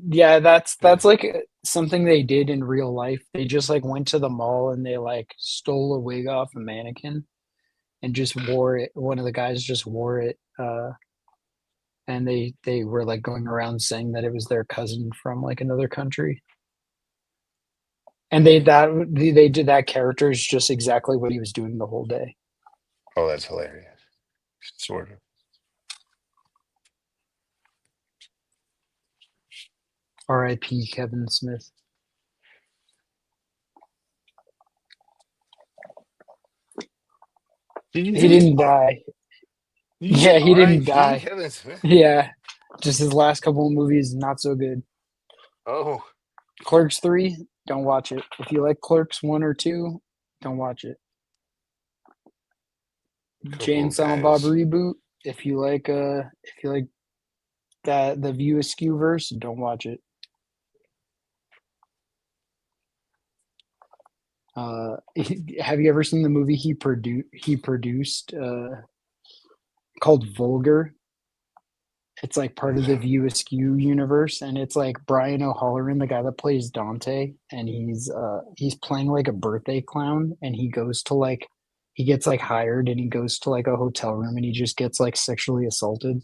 yeah, Yeah. that's like something they did in real life. They just like went to the mall and they like stole a wig off a mannequin and just wore it. One of the guys just wore it, and they were like going around saying that it was their cousin from like another country. And they did that character is just exactly what he was doing the whole day. Oh, that's hilarious. Sort of. R.I.P. Kevin Smith. He didn't die. Did you say Yeah, he didn't R.I.P. die. Kevin Smith? Yeah, just his last couple of movies not so good. Oh, Clerks 3, don't watch it. If you like Clerks 1 or 2, don't watch it. Jay couple and of Silent Bob guys. reboot. If you like that the View Askew verse, don't watch it. Have you ever seen the movie he produced called Vulgar? It's like part of the View Askew universe, and it's like Brian O'Halloran, the guy that plays Dante, and he's playing like a birthday clown, and he gets like hired, and he goes to like a hotel room, and he just gets like sexually assaulted,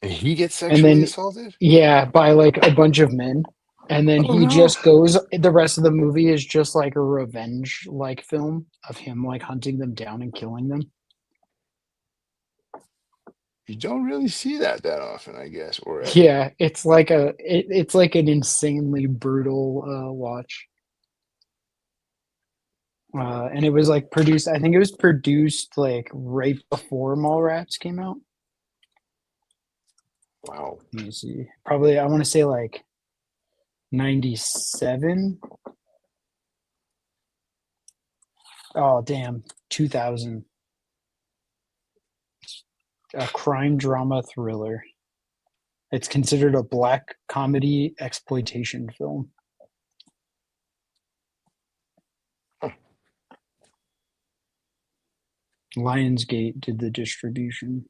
He gets and sexually then assaulted? yeah, by like a bunch of men, and then Oh he no. just goes. The rest of the movie is just like a revenge like film of him like hunting them down and killing them. You don't really see that often, I guess, or ever. Yeah, it's like an insanely brutal watch. And it was like produced. I think it was produced like right before Mallrats came out. Wow. Let me see. Probably I want to say like 97. Oh damn, 2000. A crime drama thriller. It's considered a black comedy exploitation film. Huh. Lionsgate did the distribution.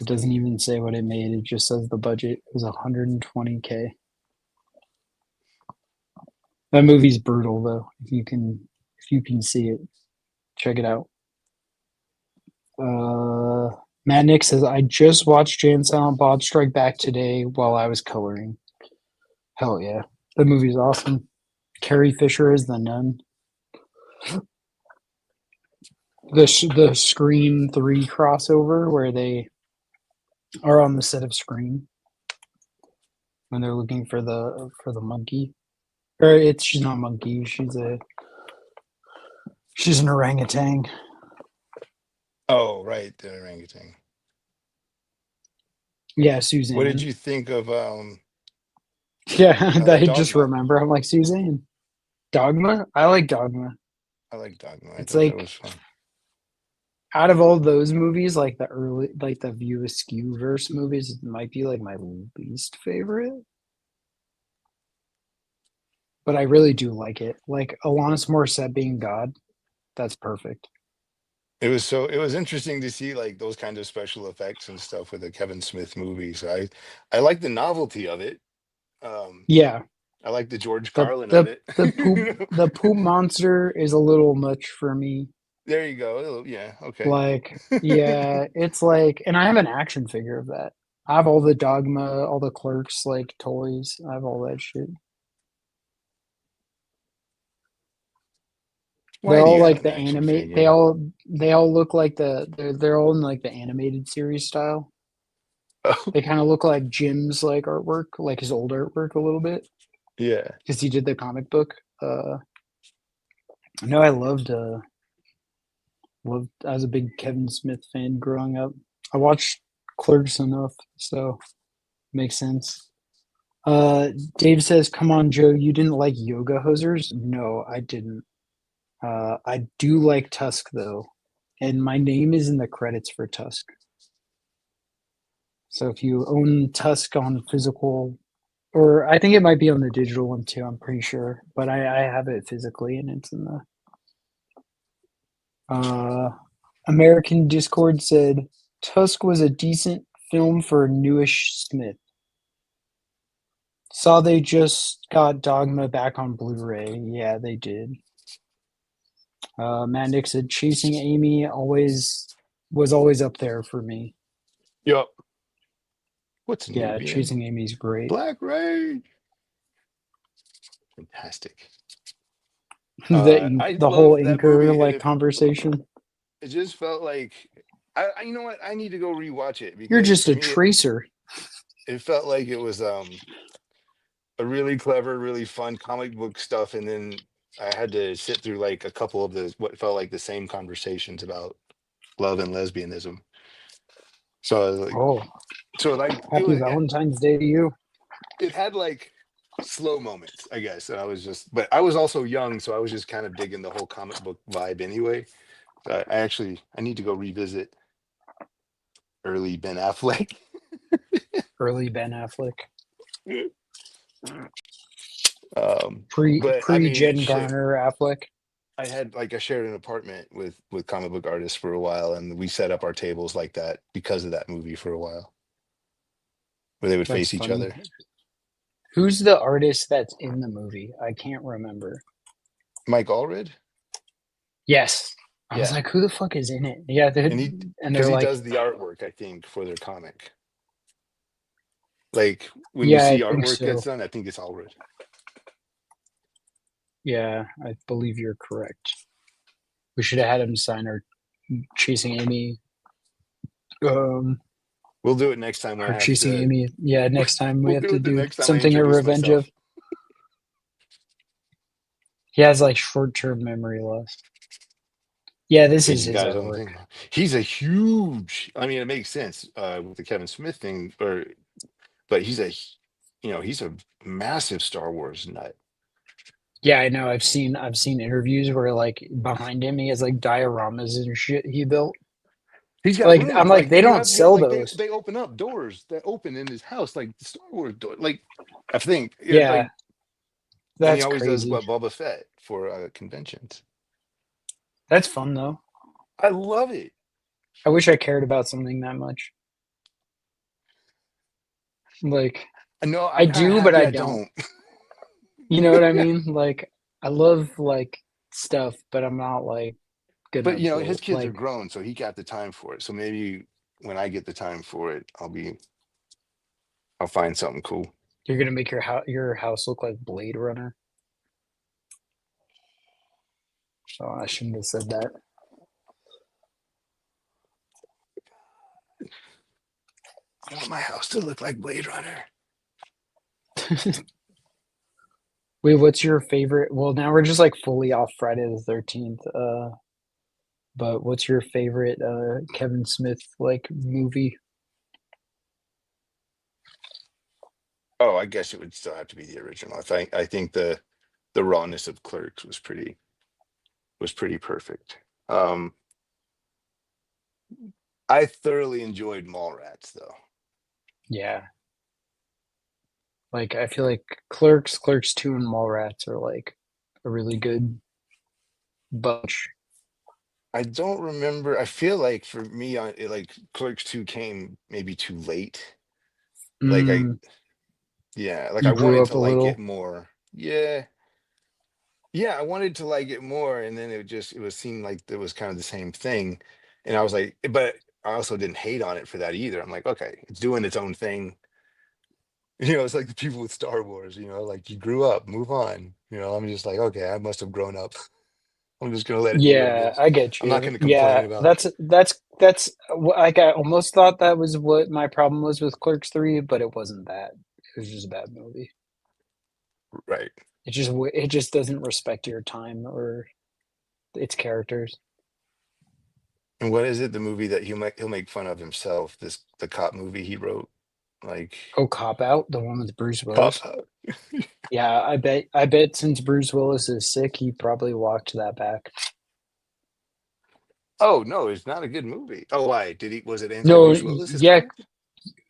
It doesn't even say what it made. It just says the budget was 120K. That movie's brutal though. If you can see it, check it out. Uh, Matt Nick says I just watched Jay and Silent Bob Strike Back today while I was coloring. Hell yeah, the movie's awesome. Carrie Fisher is the nun. The Scream 3 crossover where they are on the set of Scream when they're looking for the monkey. Or she's not a monkey. She's an orangutan. Oh, right, the orangutan. Yeah, What did Suzanne. you think of Yeah, I just Dogma? remember. I'm like Suzanne. Dogma. I like Dogma. I like Dogma. I It's thought that was like fun. out of all those movies, like the View Askew verse movies, it might be like my least favorite. but I really do like it. Like Alanis Morissette being God, that's perfect. It was interesting to see like those kind of special effects and stuff with a Kevin Smith movie. So I like the novelty of it. Um, Yeah, I like the George the Carlin of the it. the poop the poop monster is a little much for me. There you go. Yeah, okay. Like, yeah, it's like, and I have an action figure of that. I have all the Dogma, all the Clerks like toys. I have all that shit. They're Why do all you have like an the action animate. They figure? all look like they're all in like the animated series style. Oh, They kind of look like Jim's like artwork, like his old artwork a little bit, yeah. because he did the comic book. No, I loved. I was a big Kevin Smith fan growing up. I watched Clerks enough, so makes sense. Uh, Dave says, "Come on, Joe, you didn't like yoga hosers?" No, I didn't. I do like Tusk though, and my name is in the credits for Tusk. So if you own Tusk on physical, or I think it might be on the digital one too. I'm pretty sure, but I have it physically, and it's in the. American Discord said Tusk was a decent film for newish Smith. Saw they just got Dogma back on Blu-ray. Yeah, they did. Mandic said Chasing Amy always was always up there for me. Yup. What's Yeah, Nubian? Chasing Amy's great. Black Ray. Fantastic. I The whole love that anchor movie, and like conversation. it just felt like you know what? I need to go rewatch it You're because just for a me, tracer. it felt like it was a really clever, really fun comic book stuff, and then I had to sit through like a couple of the what felt like the same conversations about love and lesbianism. So I was like, Oh, it happy was Valentine's Day to you. it had like slow moments, I guess. And I was just, but I was also young, so I was just kind of digging the whole comic book vibe anyway. So I need to go revisit early Ben Affleck. Early Ben Affleck. But I Pre mean, Jen shit. Garner Affleck. I shared an apartment with comic book artists for a while, and we set up our tables like that because of that movie for a while, where they would That's face each funny. other. Who's the artist that's in the movie? I can't remember. Mike Allred, Yes. I was yeah, like, who the fuck is in it? Yeah, and he and because they're he like, does the artwork, I think, for their comic. Like when you yeah, I see think artwork gets so. done, I think it's Allred. Yeah, I believe you're correct. We should have had him sign our Chasing Amy. Um, We'll do it next time when or I have Chasing to. Amy. Yeah, next time we We'll have do to it the do next time I something at introduce Revenge of. myself. He has like short term memory loss. Yeah, this is He's his got his own artwork. thing. He's a huge. I mean, it makes sense with the Kevin Smith thing, but he's a massive Star Wars nut. Yeah, I know. I've seen interviews where like behind him he has like dioramas and shit he built. He's got Like I'm rooms like like they you don't have sell like those. they open up doors that open in his house like the Star Wars door. Like I think yeah, Yeah, like and he that's always does crazy. what Boba Fett for conventions. That's fun though. I love it. I wish I cared about something that much. Like No, I I'm kind of do, but happy I I don't. don't. You know what I mean? Like I love like stuff, but I'm not like But gonna his build kids are like grown, so he got the time for it. So maybe when I get the time for it, I'll find something cool. you're gonna make your house look like Blade Runner. Oh, I shouldn't have said that. I want my house to look like Blade Runner. Wait, what's your favorite? Well, now we're just like fully off Friday the 13th. But what's your favorite Kevin Smith like movie? Oh, I guess it would still have to be the original. I think the rawness of Clerks was pretty perfect. Um, I thoroughly enjoyed Mallrats though. Yeah, Like I feel like Clerks 2, and Mallrats are like a really good bunch. I don't remember. I feel like for me on it, like Clerks 2 came maybe too late. Like I Mm, yeah, like I you grew wanted up to a like it little. more. Yeah. Yeah, I wanted to like it more, and then it was seemed like it was kind of the same thing. And I was like, but I also didn't hate on it for that either. I'm like, okay, it's doing its own thing. It's like the people with Star Wars, like you grew up, move on. I'm just like, okay, I must have grown up. I'm just gonna let it be what it Yeah, is. I get I'm not you. gonna complain Yeah, about it. that's like I almost thought that was what my problem was with Clerks 3, but it wasn't that. It was just a bad movie. Right. It just doesn't respect your time or its characters. And what is it? The movie that he'll make fun of himself, the cop movie he wrote. Like Oh, Cop Out, the one with Bruce cop Willis. Yeah, I bet since Bruce Willis is sick, he probably walked that back. Oh no, it's not a good movie. Oh, why? Was it No, anti-Bruce Willis, his yeah, comment?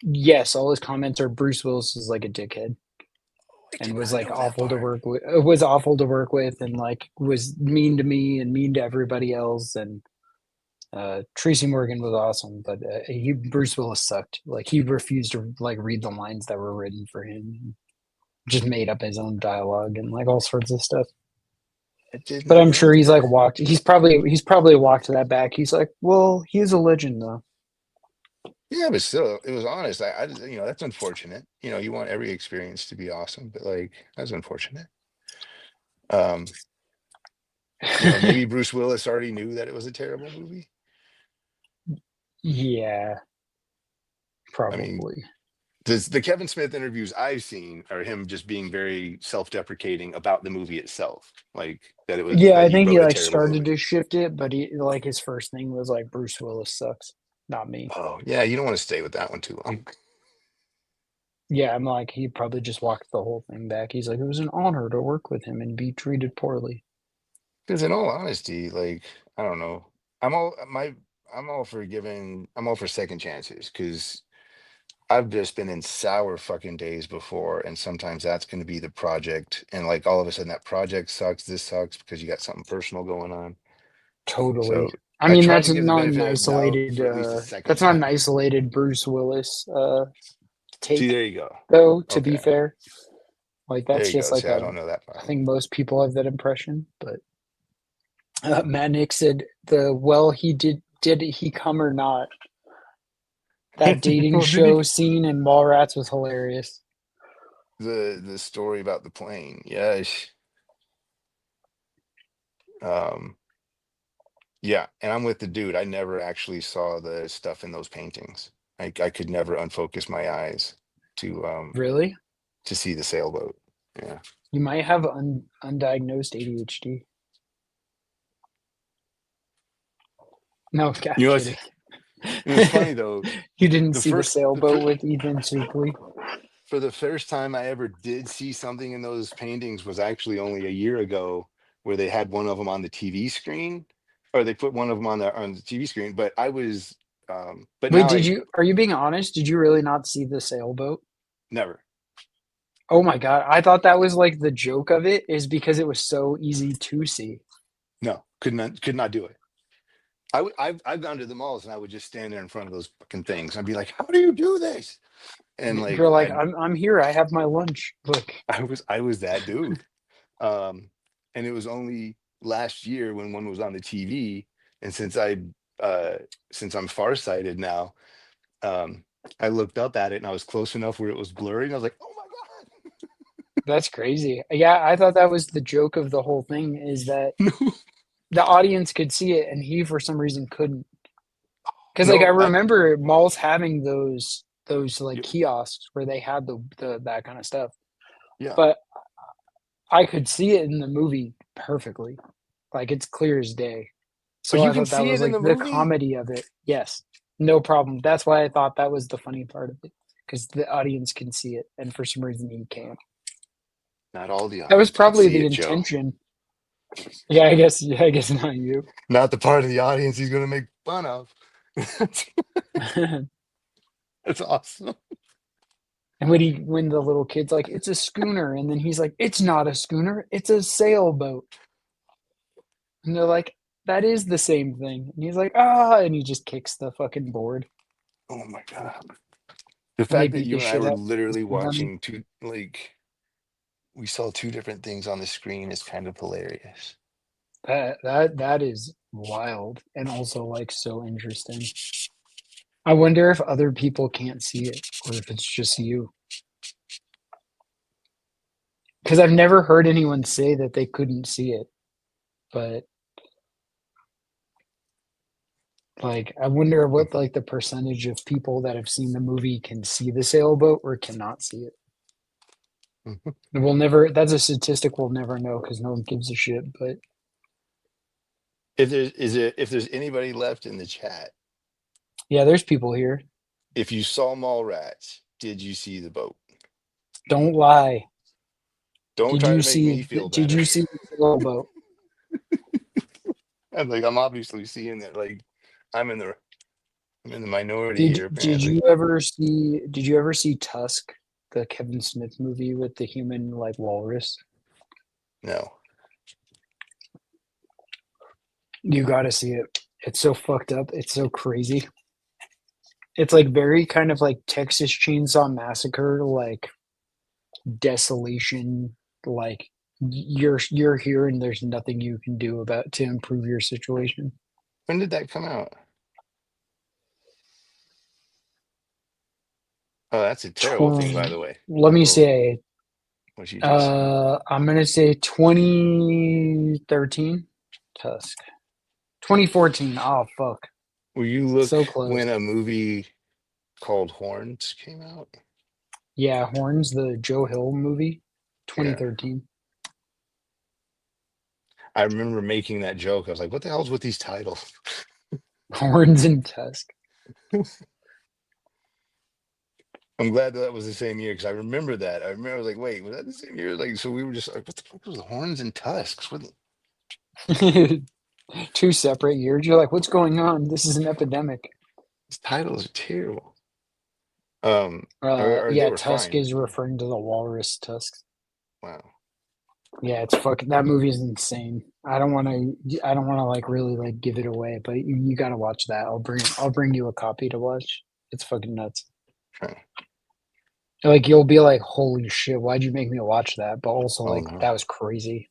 yes, all his comments are Bruce Willis is like a dickhead I and did was not like know that awful to part. work with. Was awful to work with and like was mean to me and mean to everybody else. And Tracy Morgan was awesome, but Bruce Willis sucked. Like he refused to like read the lines that were written for him. Just made up his own dialogue and like all sorts of stuff. I did But not I'm know sure he's that. like walked. He's probably walked that back. He's like, well, he's a legend though. Yeah, but still, it was honest. That's unfortunate. You want every experience to be awesome, but like that's unfortunate. Um, maybe Bruce Willis already knew that it was a terrible movie. Yeah, I mean, probably. the Kevin Smith interviews I've seen are him just being very self-deprecating about the movie itself, like Yeah, that I he think he wrote a like terrible started movie. to shift it, but he like his first thing was like Bruce Willis sucks, not me. Oh, yeah, you don't want to stay with that one too long. Yeah, I'm like he probably just walked the whole thing back. He's like it was an honor to work with him and be treated poorly. Because in all honesty, like I don't know, I'm all my I'm all for second chances because I've just been in sour fucking days before, and sometimes that's going to be the project, and like all of a sudden that project sucks. This sucks because you got something personal going on. Totally. So I I mean, try that's to give the not an benefit of the doubt isolated. for at least a second That's not an time. isolated Bruce Willis See, take, there you go. though. To be Okay, fair, like there that's you go. just See, like I a. don't know that I part. think most people have that impression, but Matt Nick said the well did he come or not? That dating Well, did he? show scene in Mallrats was hilarious. The story about the plane. Yes. Um. Yeah, and I'm with the dude. I never actually saw the stuff in those paintings. I could never unfocus my eyes to um Really? to see the sailboat. Yeah. You might have undiagnosed ADHD. No, I'm You know, kidding. it's funny though. You didn't The see the first sailboat with Ethan Suplee? for the first time I ever did see something in those paintings was actually only a year ago, where they had one of them on the TV screen, or they put one of them on the TV screen. But but Wait, now I are you being honest? Did you really not see the sailboat? never. Oh my God. I thought that was like the joke of it is because it was so easy to see. No, could not do it. I've gone to the malls and I would just stand there in front of those fucking things. I'd be like, how do you do this? And like You're like, I'm here. I have my lunch. Look. I was that dude. Um, and it was only last year when one was on the TV, and uh since I'm farsighted now, um, I looked up at it and I was close enough where it was blurry, and I was like, oh my That's crazy. Yeah, I thought that was the joke of the whole thing is that god. No, the audience could see it and he for some reason couldn't. Because like I no, remember malls having those like y- kiosks where they had the that kind of stuff. yeah, But I could see it in the movie perfectly. Like it's clear as day. oh, So you I can thought that see was it in like the the movie. comedy of it. Yes. No problem. That's why I thought that was the funny part of it. Because the audience can see it and for some reason you can't. Not all the That was audience can probably see the it, Joe. intention. Yeah, I guess not you. Not the part of the audience he's gonna make fun of. That's awesome. And when the little kid's like, it's a schooner, and then he's like, it's not a schooner, it's a sailboat. And they're like, that is the same thing. And he's like, ah, and he just kicks the fucking board. Oh my god. The And they fact that beat the you and I shit were out literally of him. watching two, like, we saw two different things on the screen is kind of hilarious. That is wild and also like so interesting. I wonder if other people can't see it or if it's just you. Because I've never heard anyone say that they couldn't see it. But like I wonder what like the percentage of people that have seen the movie can see the sailboat or cannot see it. Mhm. And we'll never that's a statistic we'll never know because no one gives a shit. But If there's anybody left in the chat, yeah, there's people here. if you saw Mallrats, did you see the boat? Don't lie. Don't Did try you to make see me feel did better. you see the sailboat? I'm like, I'm obviously seeing that. Like, I'm in the I'm in the minority here, apparently. Did you ever see Tusk, the Kevin Smith movie with the human like walrus? No. You gotta see it. It's so fucked up. It's so crazy. It's like very kind of like Texas Chainsaw Massacre, like desolation, like you're here and there's nothing you can do about to improve your situation. When did that come out? Oh, that's a terrible thing, by the way. Let me Little say, what you just said. I'm gonna say 2013 Tusk. 2014. Oh fuck. Will you look So close. when a movie called Horns came out? Yeah, Horns, the Joe Hill movie, Yeah. 2013. I remember making that joke. I was like, what the hell's with these titles? Horns and Tusk. I'm glad that was the same year because I remember that. I remember I was like, wait, was that the same year? Like, so we were just like, what the fuck was the Horns and Tusks? What Two separate years. You're like, what's going on? This is an epidemic. these titles are terrible. Or they Yeah, were Tusk fine. is referring to the walrus tusks. Wow. Yeah, it's fucking that movie is insane. I don't want to like really like give it away, but you got to watch that. I'll bring you a copy to watch. It's fucking nuts. Okay. Like you'll be like, holy shit, why'd you make me watch that? But also Oh like no. that was crazy.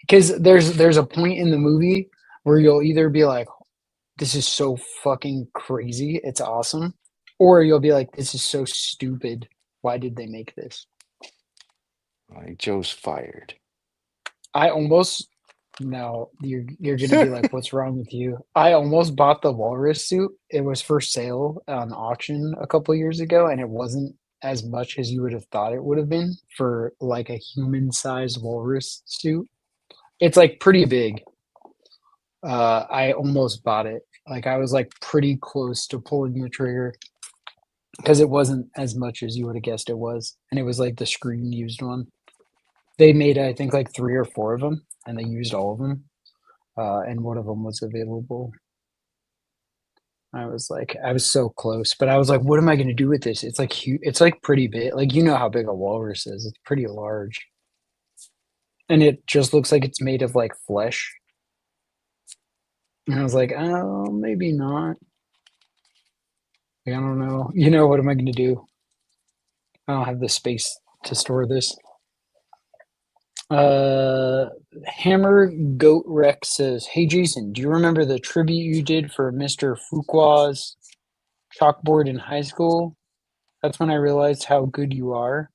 Because there's a point in the movie where you'll either be like, this is so fucking crazy, it's awesome, or you'll be like, this is so stupid. Why did they make this? Like Joe's fired. I almost no, you're gonna be like, what's wrong with you? I almost bought the walrus suit. It was for sale on auction a couple years ago, and it wasn't as much as you would have thought it would have been for like a human sized walrus suit. It's like pretty big. I almost bought it. Like I was like pretty close to pulling the trigger because it wasn't as much as you would have guessed it was, and it was like the screen used one. They made I think like three or four of them, and they used all of them, and one of them was available. I was so close, but I was like, what am I going to do with this? It's like it's like pretty big. Like you know how big a walrus is. It's pretty large, and it just looks like it's made of like flesh. And I was like, oh, maybe not. Like, I don't know. You know, what am I going to do? I don't have the space to store this. Uh, Hammer Goat Rex says, "Hey Jason, do you remember the tribute you did for Mr. Fuqua's chalkboard in high school? That's when I realized how good you are.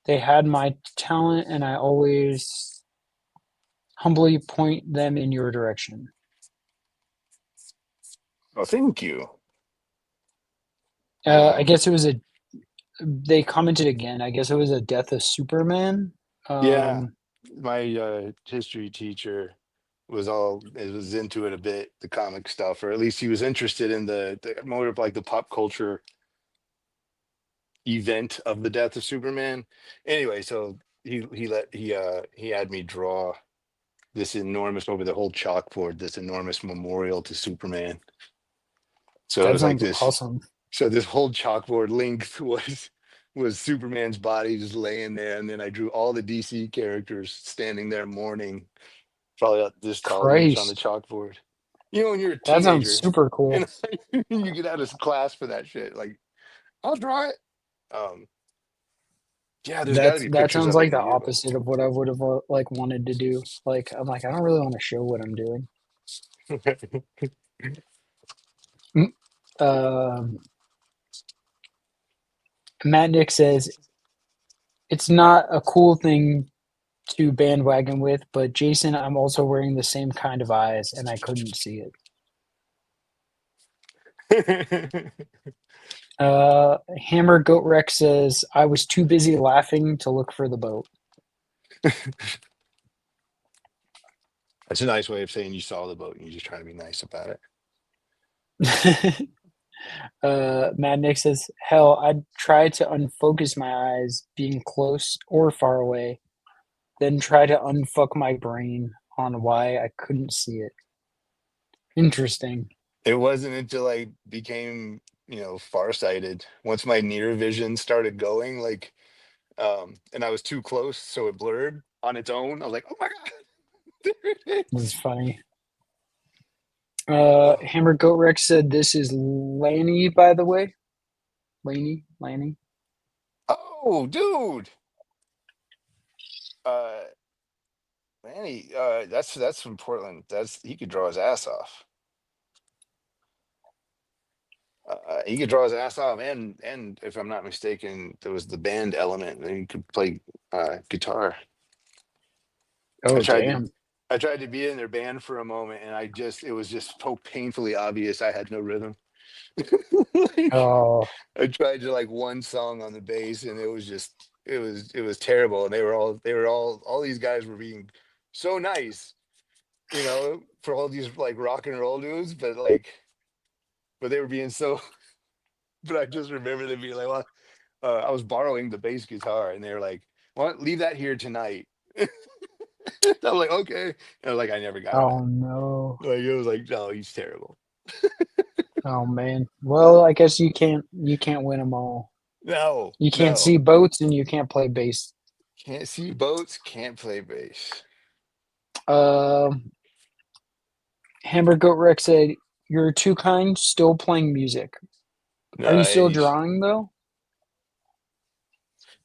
They had my talent, and I always humbly point them in your direction." Oh, thank you. I Um, guess it was a. They commented again. I guess it was a Death of Superman. yeah, Um, my history teacher was into it a bit, the comic stuff, or at least he was interested in the more of like the pop culture event of the death of Superman. Anyway, so he had me draw this enormous over the whole chalkboard, this enormous memorial to Superman. So it that was like sounds this awesome. So this whole chalkboard length was Superman's body just laying there, and then I drew all the DC characters standing there mourning, probably about this tall each on the Christ, chalkboard. You know, when you're a that sounds teenager super and cool. you get out of class for that shit, like I'll draw it. Um, yeah, there's got to be That pictures sounds of it like in the the yearbook. opposite of what I would have like wanted to do. Like I'm like I don't really want to show what I'm doing. Mm, Um, Matt Nick says it's not a cool thing to bandwagon with, but Jason, I'm also wearing the same kind of eyes, and I couldn't see it. Hammer Goat Rex says I was too busy laughing to look for the boat. That's a nice way of saying you saw the boat and you're just trying to be nice about it. Mad Nick says, "Hell, I'd try to unfocus my eyes, being close or far away, then try to unfuck my brain on why I couldn't see it." Interesting. It wasn't until I became, farsighted. Once my near vision started going, like, and I was too close, so it blurred on its own. I was like, oh my God, there it This is is. funny. Oh, Hammer Goat Rex said, "This is Lanny, by the way." Lanny. oh, dude. Uh, Manny, that's from Portland. He could draw his ass off. He could draw his ass off, and if I'm not mistaken, there was the band element, and he could play guitar. I Oh, tried to damn. I tried to be in their band for a moment, and it was just so painfully obvious I had no rhythm. Like, Oh, I tried to like one song on the bass, and it was terrible. And all these guys were being so nice, for all these like rock and roll dudes, but they were being so. But I just remember them being like, well, I was borrowing the bass guitar, and they were like, "Well, leave that here tonight." I'm like, okay. And like, I never got it oh back. no. Like, it was like, no, he's terrible. Oh man. Well, I guess you can't win them all. No, You can't no. see boats and you can't play bass. Can't see boats, can't play bass. Um, Hamburg Goat Rex said, "You're too kind. Still playing music. Are you still Nice. drawing though?"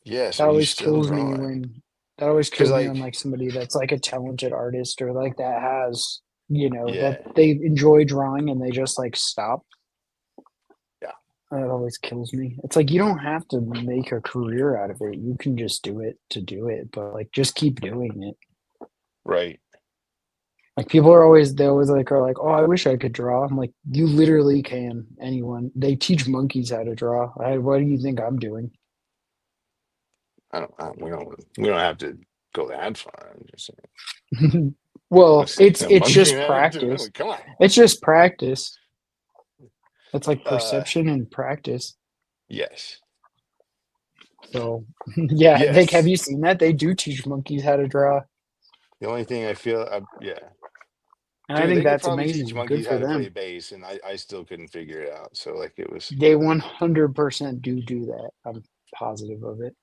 Yes, That are you always still kills me drawing? when that always Because, kills me when like, like somebody that's like a talented artist or like that has that yeah, they enjoy drawing and they just like stop. yeah, That always kills me. It's like you don't have to make a career out of it. You can just do it to do it, but like just keep doing it. right. Like they always like are like, "Oh, I wish I could draw." I'm like, "You literally can. Anyone. They teach monkeys how to draw. What do you think I'm doing?" We don't have to go that far. I'm just saying. Well, Let's say a it's monkey just had to do practice. it. Come on. It's just practice. It's like Uh, perception and practice. yes, So, yeah, like have yes. you seen that? They do teach monkeys how to draw, The only thing I feel, yeah, and I dude, think they could that's probably teach amazing. Good monkeys how for to play them. bass, and I still couldn't figure it out. So like, it was, They 100% do that. I'm positive of it.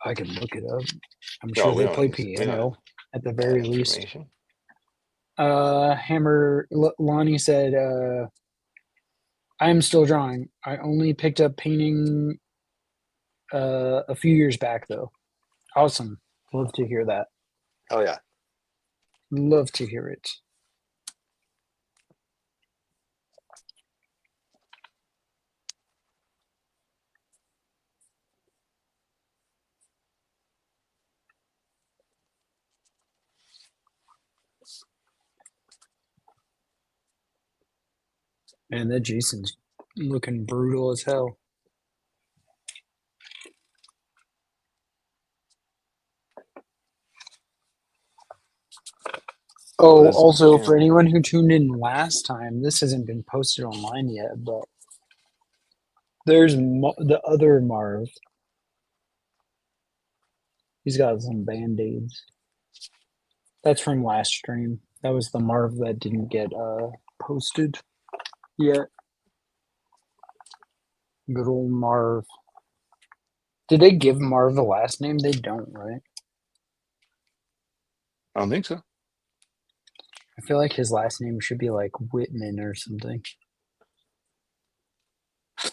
I can look it up. I'm no, sure they play we don't need piano at the that very least. information. Lonnie said, "I am still drawing. I only picked up painting a few years back, though." Awesome. Love to hear that. Oh yeah. Love to hear it. Man, that Jason's looking brutal as hell. Well, Oh, this, also for anyone who tuned in last time, this hasn't been posted online yet, but there's the other Marv. He's got some band-aids. That's from last stream. That was the Marv that didn't get posted yet. Good old Marv. Did they give Marv a last name? They don't, right? I don't think so. I feel like his last name should be like Whitman or something. I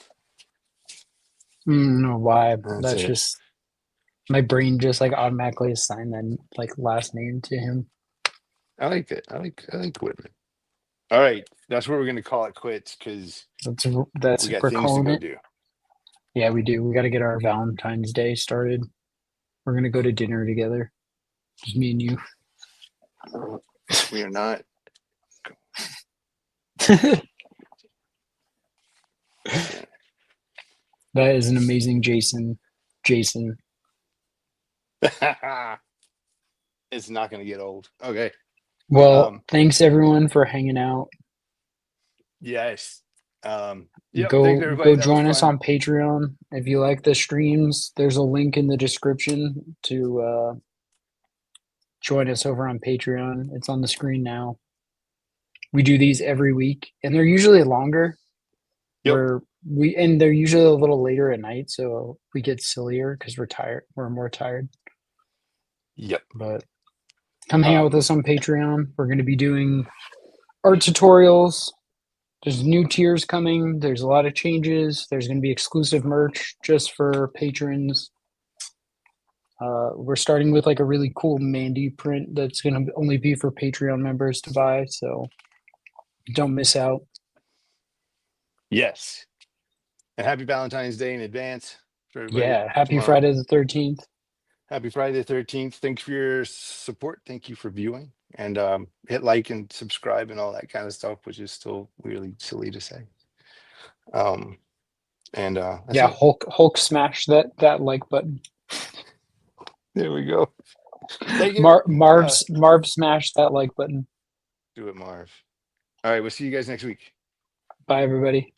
don't know why. That's That's it. just my brain just like automatically assigned that like last name to him. I like it. I like Whitman. All right, that's what we're gonna call it quits because That's we got we're things to calling go it. do. Yeah, we do. We got to get our Valentine's Day started. We're gonna go to dinner together. Just me and you. We are not. That is an amazing Jason. Jason. It's not gonna get old. Okay. Well, thanks everyone for hanging out. Yes. Yep. Thanks Go everybody. That was join us fun. on Patreon if you like the streams. There's a link in the description to join us over on Patreon. It's on the screen now. We do these every week, and they're usually longer. Yep. And they're usually a little later at night, so we get sillier because we're tired. We're more tired. Yep. But come hang out with us on Patreon. We're going to be doing art tutorials. There's new tiers coming. There's a lot of changes. There's going to be exclusive merch just for patrons. We're starting with like a really cool Mandy print that's going to only be for Patreon members to buy. So don't miss out. Yes. And happy Valentine's Day in advance for everybody. Yeah. Happy Tomorrow. Friday the 13th. Happy Friday the 13th. Thanks for your support. Thank you for viewing. And hit like and subscribe and all that kind of stuff, which is still really silly to say. And Yeah. it. Hulk smash that like button. There we go. Thank you. Marv smash that like button. Do it, Marv. All right. We'll see you guys next week. Bye, everybody.